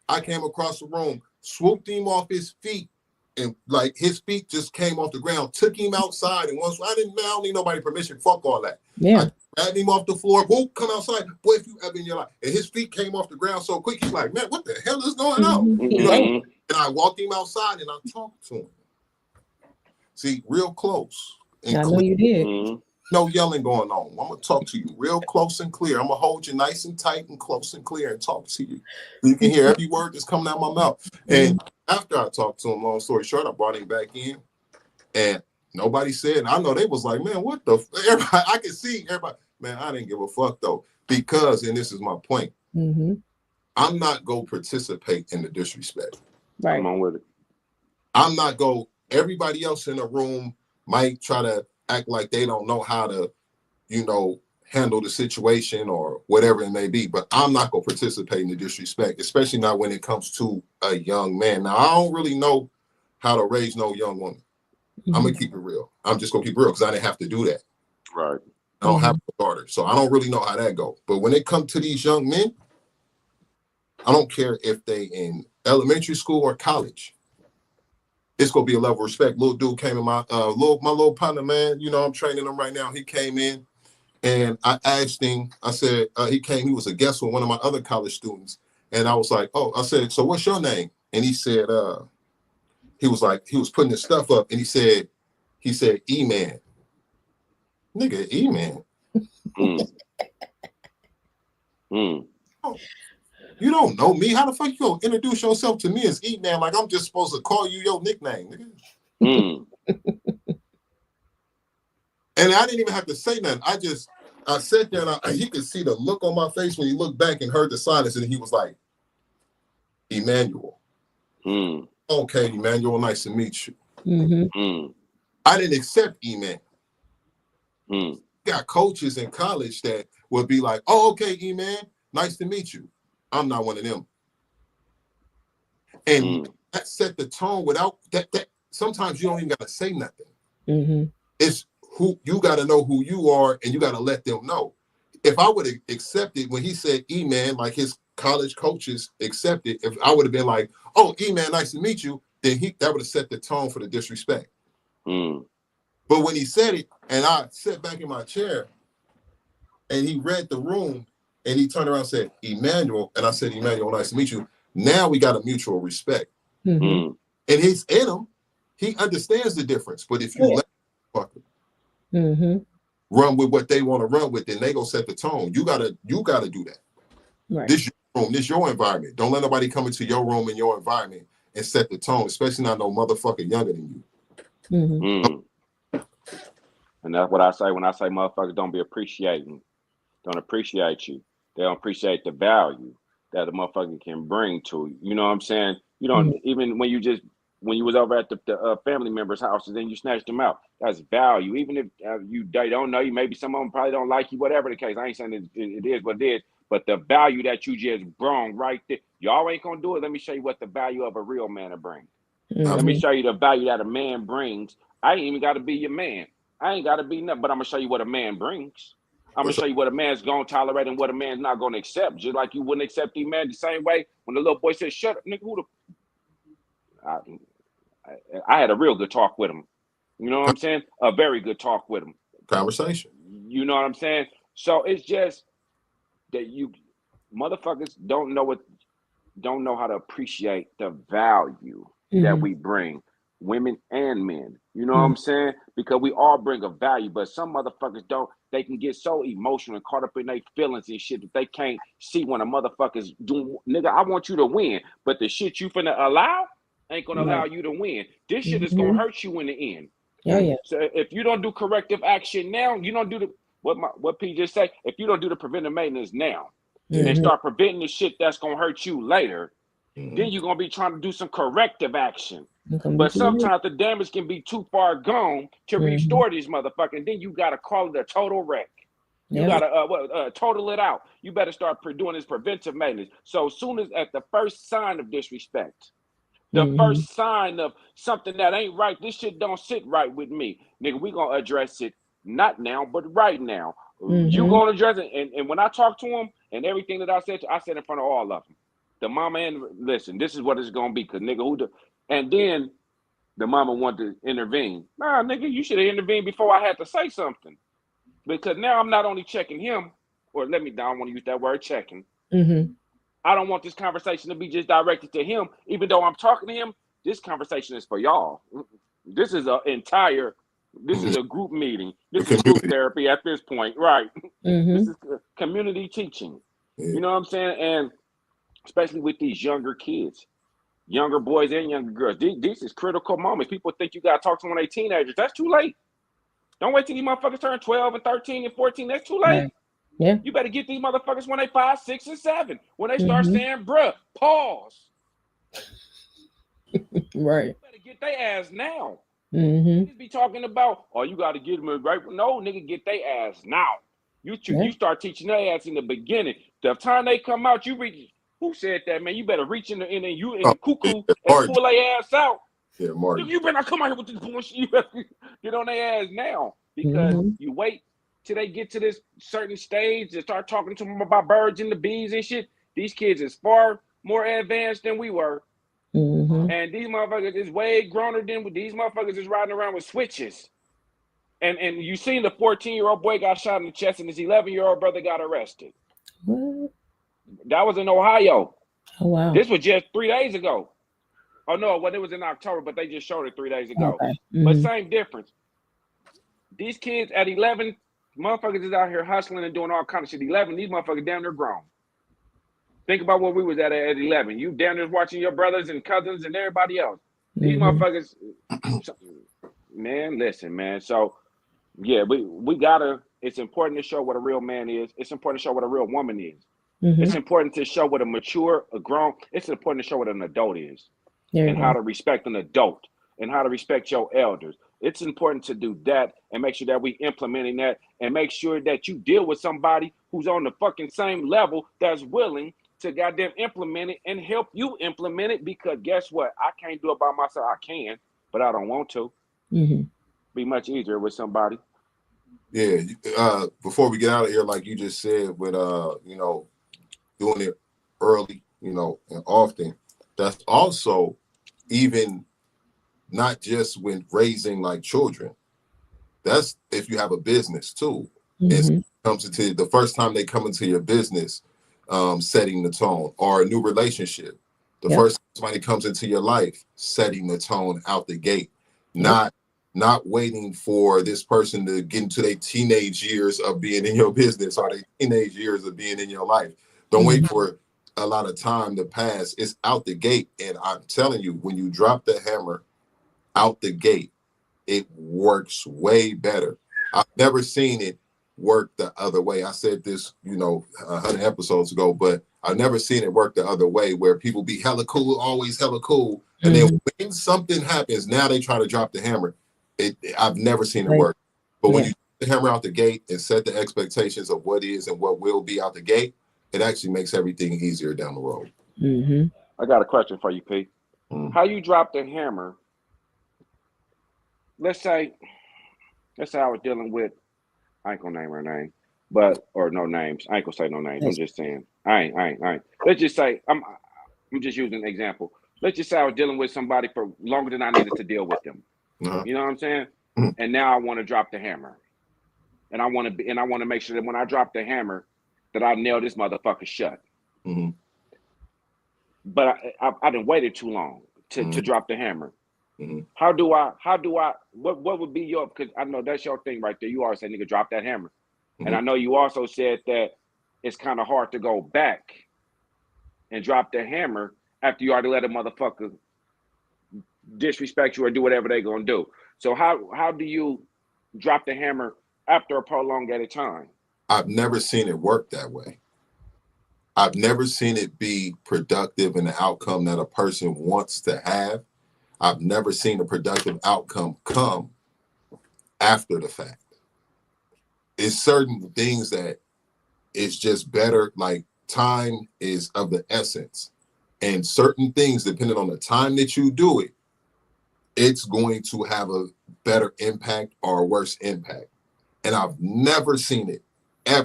I came across the room, swooped him off his feet, and like his feet just came off the ground, took him outside. And once I don't need nobody permission. Fuck all that. Yeah. I grabbed him off the floor. Whoop, come outside. Boy, if you ever in your life. And his feet came off the ground so quick, he's like, man, what the hell is going on? You know? And I walked him outside and I talked to him. See, real close. And I know you did. No yelling going on. I'm gonna talk to you real close and clear. I'm gonna hold you nice and tight and close and clear and talk to you. You can hear every word that's coming out of my mouth. And after I talked to him, long story short, I brought him back in, and nobody said. I know they was like, man, what the? Everybody, I can see everybody. Man, I didn't give a fuck though, because, and this is my point. I'm not gonna participate in the disrespect. Right. Come on with it. I'm not gonna. Everybody else in the room might try to act like they don't know how to, you know, handle the situation or whatever it may be. But I'm not going to participate in the disrespect, especially not when it comes to a young man. Now, I don't really know how to raise no young woman. I'm going to keep it real. I'm just going to keep it real because I didn't have to do that. Right. I don't have a daughter, so I don't really know how that goes. But when it comes to these young men, I don't care if they in elementary school or college. It's gonna be a level of respect. Little dude came in my little partner, man. You know, I'm training him right now. He came in, and I asked him. I said he came. He was a guest with one of my other college students, and I was like, "Oh," I said, "So what's your name?" And he said, he was like, he was putting his stuff up, and he said, E-Man, nigga, E-Man. Oh, you don't know me. How the fuck you gonna introduce yourself to me as E-Man? Like I'm just supposed to call you your nickname, nigga. And I didn't even have to say nothing. I sat there and he could see the look on my face when he looked back and heard the silence, and he was like, Emmanuel. Okay, Emmanuel, nice to meet you. I didn't accept E-Man. Got coaches in college that would be like, oh, okay, E-Man, nice to meet you. I'm not one of them. And that set the tone without that. Sometimes you don't even got to say nothing. It's who you got to know who you are, and you got to let them know. If I would have accepted when he said E-Man, like his college coaches accepted, if I would have been like, oh, E-Man, nice to meet you, then that would have set the tone for the disrespect. But when he said it, and I sat back in my chair, and he read the room, and he turned around and said, Emmanuel, and I said, Emmanuel, nice to meet you. Now we got a mutual respect. And he's in him. He understands the difference. But if you let run with what they want to run with, then they gonna set the tone. You gotta do that. Right. This your room, this your environment. Don't let nobody come into your room and your environment and set the tone, especially not no motherfucker younger than you. And that's what I say when I say motherfuckers don't appreciate you. They don't appreciate the value that a motherfucker can bring to you. You know what I'm saying? You don't even when you was over at the family members' houses, then you snatched them out. That's value. Even if they don't know you, maybe some of them probably don't like you, whatever the case. I ain't saying it is what it is, but the value that you just brought right there, y'all ain't gonna do it. Let me show you what the value of a real man will bring. Let me show you the value that a man brings. I ain't even got to be your man. I ain't got to be nothing, but I'm gonna show you what a man brings. I'm gonna show you what a man's gonna tolerate and what a man's not gonna accept. Just like you wouldn't accept the man the same way when the little boy said, "Shut up, nigga." I had a real good talk with him. You know what I'm saying? A very good talk with him. Conversation. You know what I'm saying? So it's just that you motherfuckers don't know how to appreciate the value that we bring, women and men. You know what I'm saying? Because we all bring a value, but some motherfuckers don't. They can get so emotional and caught up in their feelings and shit that they can't see when a motherfucker's doing. Nigga, I want you to win, but the shit you finna allow ain't gonna allow you to win. This shit is gonna hurt you in the end. So if you don't do corrective action now, you don't do what P just say. If you don't do the preventive maintenance now, and start preventing the shit that's gonna hurt you later, then you're gonna be trying to do some corrective action. But sometimes the damage can be too far gone to restore these motherfuckers. Then you gotta call it a total wreck. You gotta total it out. You better start doing this preventive maintenance. So as soon as at the first sign of disrespect, the first sign of something that ain't right, this shit don't sit right with me, nigga, we gonna address it not now, but right now. You gonna address it, and when I talk to him and everything that I said in front of all of them. The mama and listen, this is what it's gonna be, cause nigga, and then the mama wanted to intervene. Nah, nigga, you should have intervened before I had to say something, because now I'm not only checking him, or I don't want to use that word checking. I don't want this conversation to be just directed to him, even though I'm talking to him. This conversation is for y'all. This is this is a group meeting. This is group therapy at this point, right? This is community teaching. You know what I'm saying? And especially with these younger kids, younger boys and younger girls. These is critical moments. People think you got to talk to them when they're teenagers. That's too late. Don't wait till these motherfuckers turn 12 and 13 and 14. That's too late. Right. Yeah. You better get these motherfuckers when they 5, 6, and 7. When they start saying, bruh, pause. Right. You better get their ass now. Niggas be talking about, oh, you got to get them right. No, nigga, get their ass now. You start teaching their ass in the beginning. The time they come out, you reach. Who said that, man? You better reach in the cuckoo and pull their ass out. Yeah, Martin. You better not come out here with this bullshit. You better get on their ass now, because you wait till they get to this certain stage and start talking to them about birds and the bees and shit. These kids is far more advanced than we were. And these motherfuckers is way growner than these motherfuckers is riding around with switches. And you seen the 14-year-old boy got shot in the chest and his 11-year-old brother got arrested. What? That was in Ohio. Oh, wow. This was just 3 days ago. Oh, no, well, it was in October, but they just showed it 3 days ago. Okay. But same difference. These kids at 11, motherfuckers is out here hustling and doing all kind of shit. 11, these motherfuckers damn near grown. Think about what we was at 11. You damn near watching your brothers and cousins and everybody else. These motherfuckers, man, listen, man. So, yeah, we gotta, it's important to show what a real man is. It's important to show what a real woman is. It's important to show what a mature, a grown, it's important to show what an adult is. And how to respect an adult and how to respect your elders. It's important to do that and make sure that we implementing that and make sure that you deal with somebody who's on the fucking same level that's willing to goddamn implement it and help you implement it, because guess what? I can't do it by myself. I can, but I don't want to. Be much easier with somebody. Yeah. Before we get out of here, like you just said, with doing it early, and often, that's also even not just when raising like children. That's if you have a business too. It comes into the first time they come into your business, setting the tone, or a new relationship. The first time somebody comes into your life, setting the tone out the gate, not waiting for this person to get into their teenage years of being in your business or their teenage years of being in your life. Don't wait for a lot of time to pass. It's out the gate. And I'm telling you, when you drop the hammer out the gate, it works way better. I've never seen it work the other way. I said this, 100 episodes ago, but I've never seen it work the other way, where people be hella cool, always hella cool. And then when something happens, now they try to drop the hammer. I've never seen it work. But when you put the hammer out the gate and set the expectations of what is and what will be out the gate, it actually makes everything easier down the road. I got a question for you, Pete. How you drop the hammer? Let's say I was dealing with, I ain't gonna name her name, or no names. I ain't gonna say no names. I'm just saying. I ain't. Let's just say I'm just using an example. Let's just say I was dealing with somebody for longer than I needed to deal with them. You know what I'm saying? And now I want to drop the hammer, and I want to make sure that when I drop the hammer, that I nail this motherfucker shut. But I didn't waited too long to drop the hammer. How do I, what would be your, because I know that's your thing right there. You always say, nigga, drop that hammer. And I know you also said that it's kind of hard to go back and drop the hammer after you already let a motherfucker disrespect you or do whatever they're going to do. So how do you drop the hammer after a prolonged time? I've never seen it work that way. I've never seen it be productive in the outcome that a person wants to have. I've never seen a productive outcome come after the fact. It's certain things that it's just better, like time is of the essence. And certain things, depending on the time that you do it, it's going to have a better impact or a worse impact. And I've never seen it.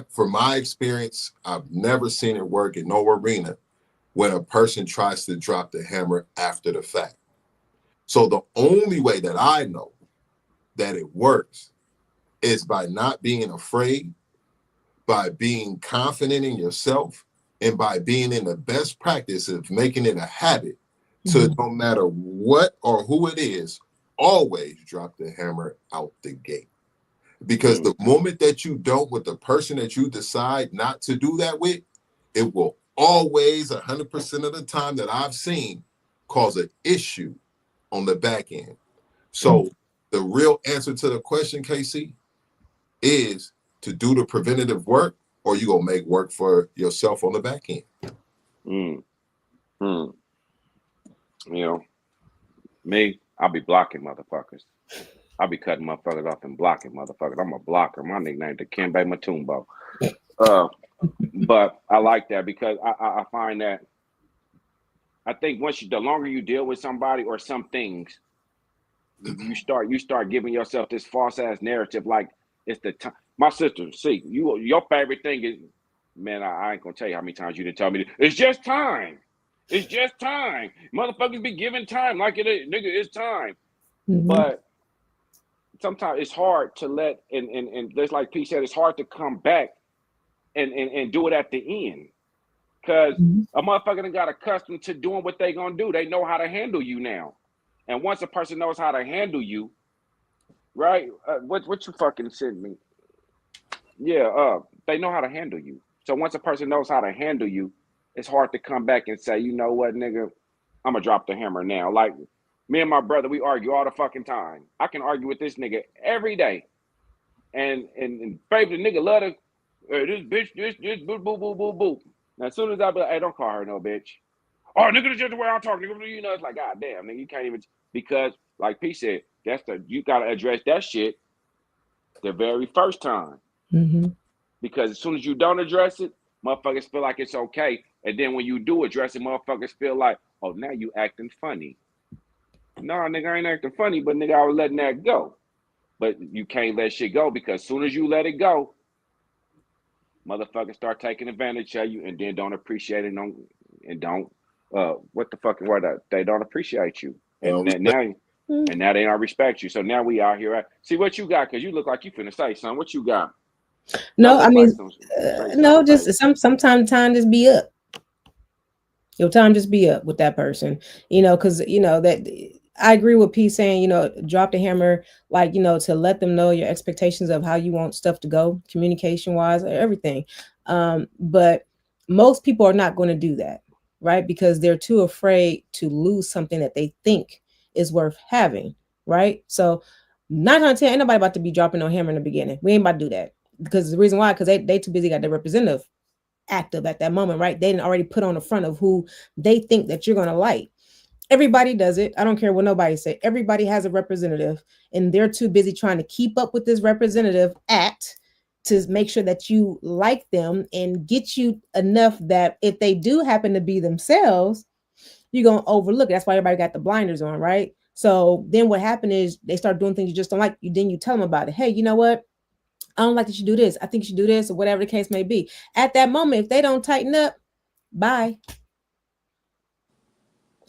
From my experience, I've never seen it work in no arena when a person tries to drop the hammer after the fact. So the only way that I know that it works is by not being afraid, by being confident in yourself, and by being in the best practice of making it a habit to no matter what or who it is, always drop the hammer out the gate. Because the moment that you don't with the person that you decide not to do that with, it will always 100% of the time that I've seen cause an issue on the back end. So the real answer to the question, Kacey, is to do the preventative work, or you gonna make work for yourself on the back end. You know, me, I'll be blocking motherfuckers. I'll be cutting motherfuckers off and blocking motherfuckers. I'm a blocker. My nickname is Dikembe Mutombo. But I like that because I find that I think the longer you deal with somebody or some things, you start giving yourself this false ass narrative like it's the time. My sister, see, your favorite thing is, man, I ain't gonna tell you how many times you didn't tell me it's just time. It's just time. Motherfuckers be giving time like it is, nigga, it's time. But sometimes it's hard to let and just like P said, it's hard to come back and do it at the end. Because a motherfucker done got accustomed to doing what they gonna do. They know how to handle you now. And once a person knows how to handle you, right? What you fucking sent me? Yeah, they know how to handle you. So once a person knows how to handle you, it's hard to come back and say, you know what, nigga, I'm gonna drop the hammer now. Like me and my brother, we argue all the fucking time. I can argue with this nigga every day. And baby, the nigga love to this bitch, this boo boo boo boo boo. Now as soon as I be like, hey, don't call her no bitch. Oh, nigga, that's just the way I talk, nigga. You know, it's like, god damn, nigga, you can't even because like P said, you gotta address that shit the very first time. Because as soon as you don't address it, motherfuckers feel like it's okay. And then when you do address it, motherfuckers feel like, oh, now you acting funny. No, nigga, I ain't acting funny, but nigga, I was letting that go. But you can't let shit go because as soon as you let it go, motherfuckers start taking advantage of you and then don't appreciate it and don't what the fucking word they don't appreciate you. And now they don't respect you. So now we out here. See what you got, because you look like you finna say something. What you got? No, I mean, no, just sometimes time just be up. Your time just be up with that person, you know, because you know that I agree with P saying, you know, drop the hammer, like, you know, to let them know your expectations of how you want stuff to go, communication wise, everything. But most people are not going to do that, right? Because they're too afraid to lose something that they think is worth having, right? So 9 out of 10, ain't nobody about to be dropping no hammer in the beginning. We ain't about to do that because the reason why, because they too busy got their representative active at that moment, right? They didn't already put on the front of who they think that you're going to like. Everybody does it. I don't care what nobody say. Everybody has a representative, and they're too busy trying to keep up with this representative to make sure that you like them and get you enough that if they do happen to be themselves, you're going to overlook it. That's why everybody got the blinders on, right? So then what happened is they start doing things you just don't like. Then you tell them about it. Hey, you know what? I don't like that you do this. I think you should do this, or whatever the case may be. At that moment, if they don't tighten up, bye.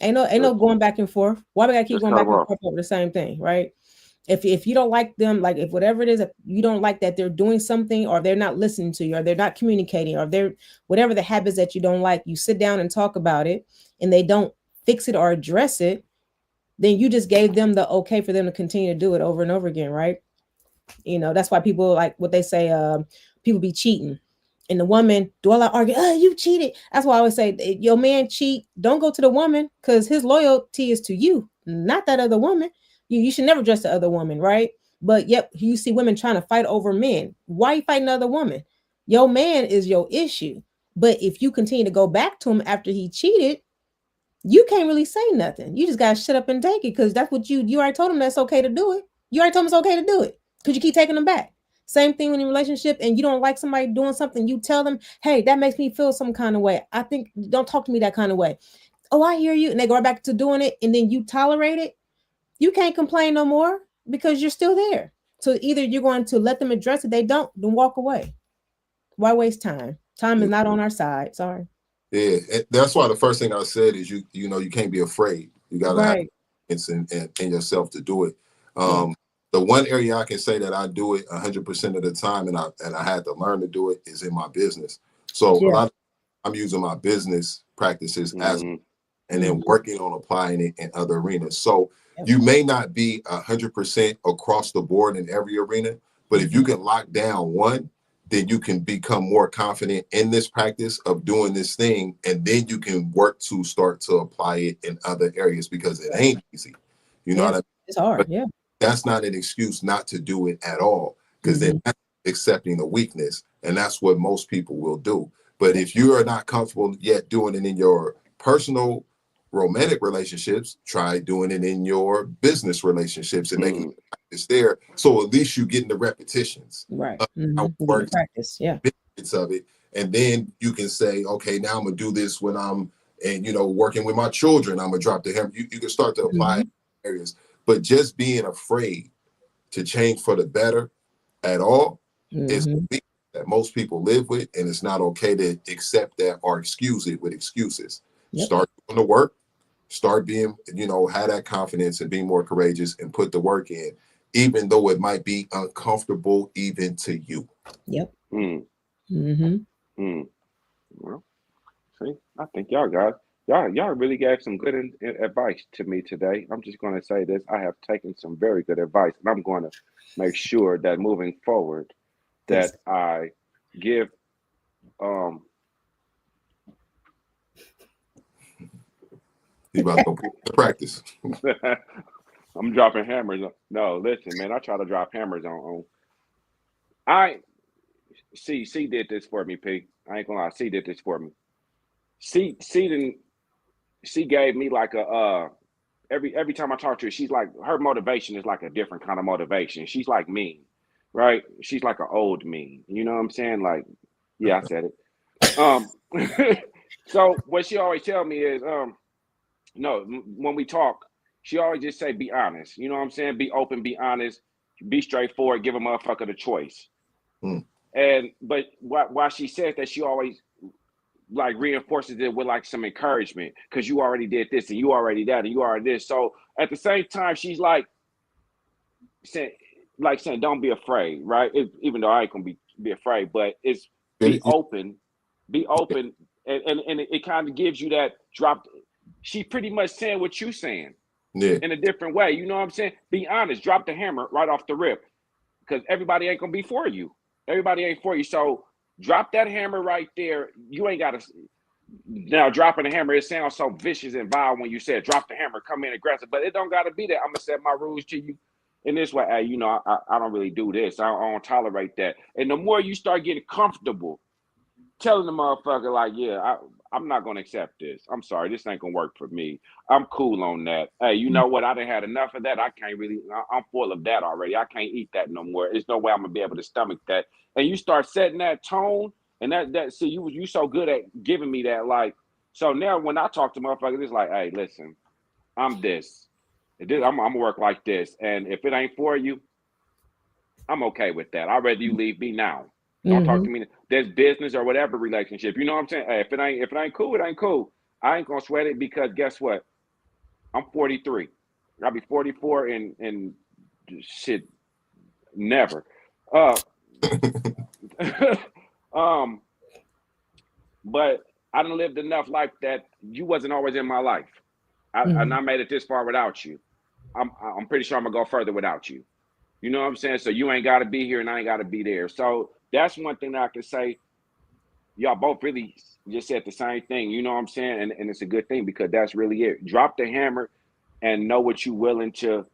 Ain't no going back and forth. Why we gotta keep going back and forth over the same thing, right? If you don't like them, like if whatever it is, if you don't like that they're doing something, or they're not listening to you, or they're not communicating, or they're whatever the habits that you don't like, you sit down and talk about it, and they don't fix it or address it, then you just gave them the okay for them to continue to do it over and over again, right? You know, that's why people like what they say, people be cheating. And the woman, do all I argue, oh, you cheated. That's why I always say, your man cheat, don't go to the woman, because his loyalty is to you, not that other woman. You should never trust the other woman, right? But yep, you see women trying to fight over men. Why are you fighting another woman? Your man is your issue. But if you continue to go back to him after he cheated, you can't really say nothing. You just gotta shut up and take it, because that's what you already told him that's okay to do it. You already told him it's okay to do it because you keep taking them back. Same thing when in a relationship and you don't like somebody doing something, you tell them, hey, that makes me feel some kind of way. I think don't talk to me that kind of way. Oh, I hear you. And they go right back to doing it, and then you tolerate it. You can't complain no more because you're still there. So either you're going to let them address it, they don't, then walk away. Why waste time? Time is not on our side. Sorry. Yeah, and that's why the first thing I said is you know you can't be afraid. You gotta have Right. it's in yourself to do it. Yeah. The one area I can say that I do it 100% of the time, and I had to learn to do it, is in my business. So a Yeah. lot of I'm using my business practices as Mhm. and then working on applying it in other arenas. So Yep. you may not be 100% across the board in every arena, but if you can lock down one, then you can become more confident in this practice of doing this thing, and then you can work to start to apply it in other areas, because it ain't easy. You know Yeah. what I mean? It's hard. But Yeah. that's not an excuse not to do it at all, because then Mhm. that's accepting a weakness, and that's what most people will do. But if you are not comfortable yet doing it in your personal romantic relationships, try doing it in your business relationships and making Mhm. it's there. So at least you getting the repetitions Right. of how it You get to works, practice. Yeah. bits of it, and then you can say, okay, now I'm gonna do this when I'm and working with my children. I'm gonna drop the hammer. You can start to apply it Mhm. in areas, but just being afraid to change for the better at all is a Mhm. weakness that most people live with, and it's not okay to accept that or excuse it with excuses. Yep. Start doing the work, start being, have that confidence and be more courageous and put the work in, even though it might be uncomfortable even to you. Yep. Mm. Mhm. Mm. Well, see, I think y'all really gave some good advice to me today. I'm just going to say this: I have taken some very good advice, and I'm going to make sure that moving forward, Yes. that I give. Um, You about to go put the practice. I'm dropping hammers. No, listen, man. I try to drop hammers on. I see. C did this for me, P. I ain't gonna lie. C did this for me. Didn't. She gave me like a every time I talk to her, she's like her motivation is like a different kind of motivation. She's like mean, right? She's like an old mean. You know what I'm saying? Like, yeah, I said it. Um, so what she always tell me is, no, when we talk, she always just say, be honest. You know what I'm saying? Be open, be honest, be straightforward, give a motherfucker the choice. Mm. And but why she says that, she always like reinforces it with like some encouragement, because you already did this and you already that and you already this. So at the same time, she's saying, saying, don't be afraid, right? Even though I ain't gonna be afraid, but it's be open, be open, and it kind of gives you that drop. She pretty much saying what you saying Yeah. in a different way. You know what I'm saying? Be honest, drop the hammer right off the rip, because everybody ain't gonna be for you. Everybody ain't for you. So drop that hammer right there. You ain't gotta. Now dropping the hammer, it sounds so vicious and vile when you said drop the hammer, come in aggressive, but it don't got to be that. I'm gonna set my rules to you in this way. Hey, I don't really do this. I don't tolerate that. And the more you start getting comfortable telling the motherfucker like, yeah, I'm not gonna accept this. I'm sorry, this ain't gonna work for me. I'm cool on that. Hey, you know what? I done had enough of that. I can't really. I'm full of that already. I can't eat that no more. There's no way I'm gonna be able to stomach that. And you start setting that tone, and that see, you so good at giving me that, like. So now when I talk to motherfuckers, it's like, hey, listen, I'm this. I'm gonna work like this, and if it ain't for you, I'm okay with that. I'd rather you leave me now. Don't talk Mhm. to me. There's business or whatever relationship. You know what I'm saying? Hey, if it ain't cool, it ain't cool. I ain't gonna sweat it, because guess what? I'm 43. I'll be 44 and shit, never. Uh um, but I done lived enough life that you wasn't always in my life. And Mhm. I made it this far without you. I'm pretty sure I'm gonna go further without you. You know what I'm saying? So you ain't gotta be here and I ain't gotta be there. So that's one thing that I can say. Y'all both really just said the same thing. You know what I'm saying? And it's a good thing, because that's really it. Drop the hammer and know what you're willing to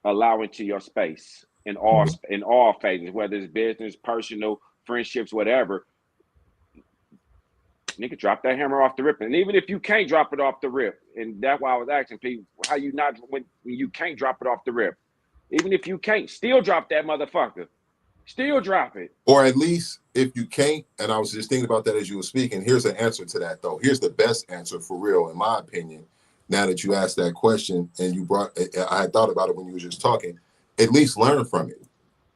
allow into your space Mhm. in all phases, whether it's business, personal, friendships, whatever. nigga, drop that hammer off the rip. And even if you can't drop it off the rip, and that's why I was asking people, how you not when you can't drop it off the rip? Even if you can't, still drop that motherfucker. Still drop it. Or at least if you can't, and I was just thinking about that as you were speaking, here's the answer to that, though. Here's the best answer for real, in my opinion. Now that you asked that question and you brought, I had thought about it when you were just talking, at least learn from it.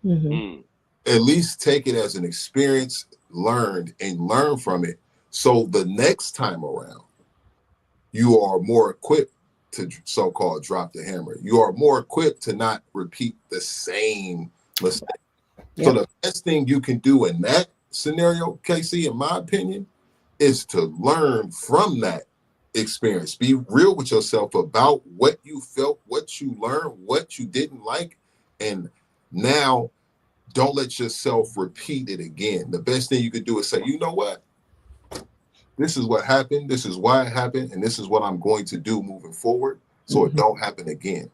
Mm-hmm. At least take it as an experience, learned, and learn from it. So the next time around, you are more equipped to so-called drop the hammer. You are more equipped to not repeat the same mistake. Yep. So the best thing you can do in that scenario, Kacey, in my opinion, is to learn from that experience. Be real with yourself about what you felt, what you learned, what you didn't like, and now don't let yourself repeat it again. The best thing you could do is say, you know what? This is what happened. This is why it happened. And this is what I'm going to do moving forward so it don't happen again.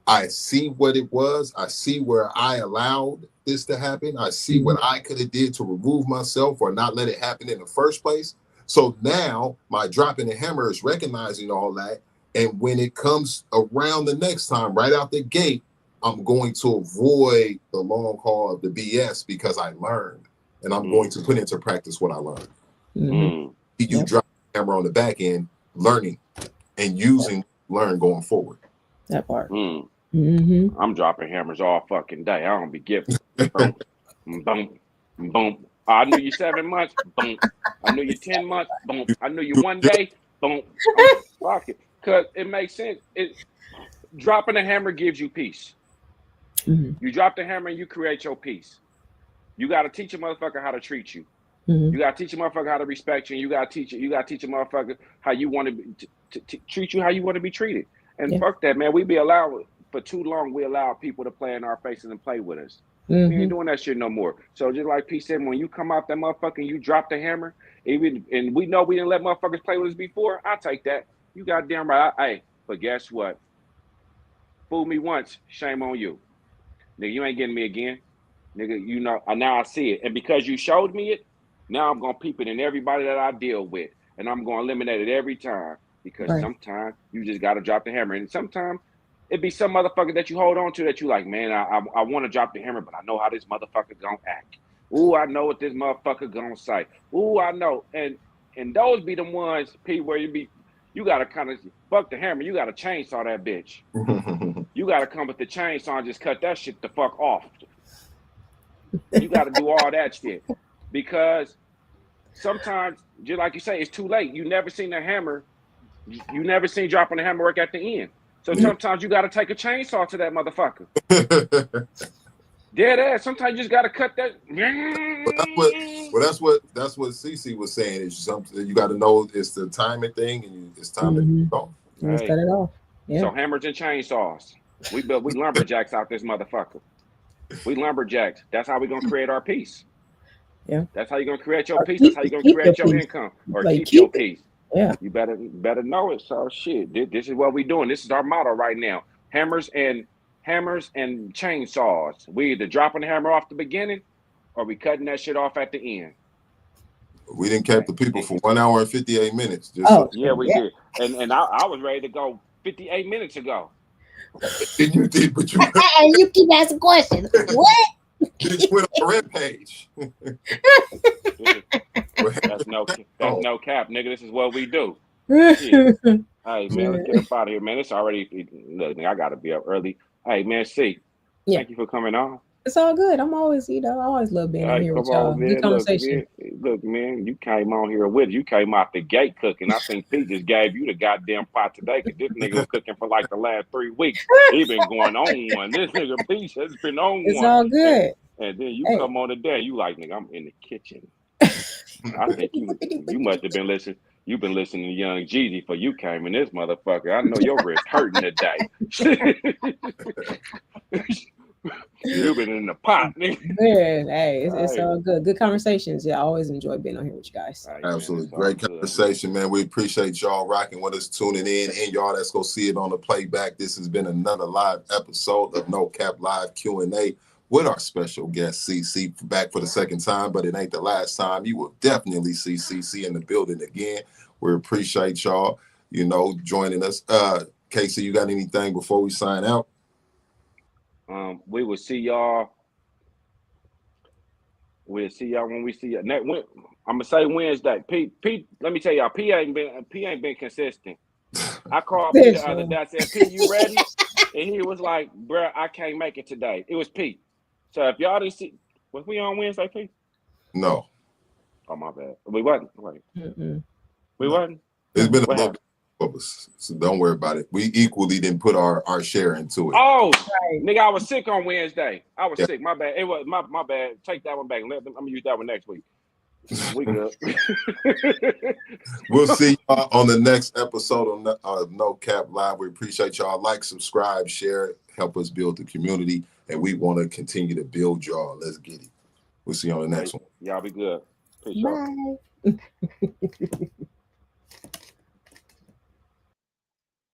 I see what it was. I see where I allowed this to happen. I see what I could have did to remove myself or not let it happen in the first place. So now my dropping the hammer is recognizing all that. And when it comes around the next time, right out the gate, I'm going to avoid the long haul of the BS because I learned. And I'm going to put into practice what I learned. You drop the hammer on the back end, learning and using learn going forward. That part. I'm dropping hammers all fucking day. I don't be giving. Boom, boom, boom. I knew you 7 months. Boom. I knew you 10 months. Boom. I knew you 1 day. Boom. Fuck it, cause it makes sense. Dropping a hammer gives you peace. You drop the hammer and you create your peace. You got to teach a motherfucker how to treat you. You got to teach a motherfucker how to respect you. And you got to teach a motherfucker how you want to treat you, how you want to be treated. And fuck that, man. We be allowed for too long. We allow people to play in our faces and play with us. We ain't doing that shit no more. So just like P said, when you come out that motherfucker and you drop the hammer, and we know we didn't let motherfuckers play with us before, I take that. You goddamn right. Hey, but guess what? Fool me once, shame on you. Nigga, you ain't getting me again. Nigga, you know, now I see it. And because you showed me it, now I'm going to peep it in everybody that I deal with. And I'm going to eliminate it every time. Because sometimes you just got to drop the hammer. And sometimes it be some motherfucker that you hold on to that you like, man, I want to drop the hammer, but I know how this motherfucker going to act. Ooh, I know what this motherfucker going to say. Ooh, I know. And those be the ones, P, where you got to kind of fuck the hammer. You got to chainsaw that bitch. You got to come with the chainsaw and just cut that shit the fuck off. You got to do all that shit. Because sometimes, just like you say, it's too late. You never seen a hammer. You never seen dropping the hammer work at the end. So sometimes you got to take a chainsaw to that motherfucker. Dead ass. Sometimes you just got to cut that. That's what Cece was saying. Is something you got to know. It's the timing thing, and it's time to go. Let's cut it off. Yeah. So hammers and chainsaws. We lumberjacks out this motherfucker. We lumberjacks. That's how we gonna create our peace. Yeah. That's how you're gonna create your peace. That's how you're gonna create your income or keep your peace. Yeah. You better know it. So shit. This is what we doing. This is our motto right now. Hammers and chainsaws. We either dropping the hammer off the beginning or we cutting that shit off at the end. We didn't keep the people for 1 hour and 58 minutes. We did. And I was ready to go 58 minutes ago. And you did, but you and you keep asking questions. What? You just went on a rampage. That's no cap, nigga. This is what we do. Hey man, let's get up out of here, man. It's already look, I gotta be up early. Hey man, thank you for coming on. It's all good. I'm always, I always love being on here with y'all. Good conversation. Look, man, you came on here with you came out the gate cooking. I think Pete just gave you the goddamn pot today because this nigga was cooking for like the last 3 weeks. He been going on one. This nigga Pete has been on one. It's all good. And then you come on today, you like, nigga, I'm in the kitchen. I think you must have been listening. You've been listening to Young Jeezy for you came in this motherfucker. I know your wrist hurting today. You've been in the pot, nigga. Man, hey, it's all good. Good conversations. Yeah, I always enjoy being on here with you guys. Absolutely. Great conversation, man. We appreciate y'all rocking with us, tuning in, and y'all that's go see it on the playback. This has been another live episode of No Cap Live Q&A. with our special guest, CC, back for the second time, but it ain't the last time. You will definitely see CC in the building again. We appreciate y'all, joining us. Kacey, you got anything before we sign out? We will see y'all. We'll see y'all when we see you. I'm gonna say Wednesday. P, let me tell y'all, P ain't been consistent. I called P the other day. I said, P, you ready? And he was like, bro, I can't make it today. It was P. So if y'all didn't see, was we on Wednesday, P? No. Oh, my bad. We wasn't. Wait. We No. wasn't? It's been a What little bit of us, so don't worry about it. We equally didn't put our share into it. Oh, nigga, I was sick on Wednesday. I was sick. My bad. It was my bad. Take that one back. I'm gonna use that one next week. We good. We'll see y'all on the next episode of No Cap Live. We appreciate y'all. Like, subscribe, share it, help us build the community, and we want to continue to build y'all. Let's get it. We'll see you on the next one. Y'all be good. Peace, y'all. Bye.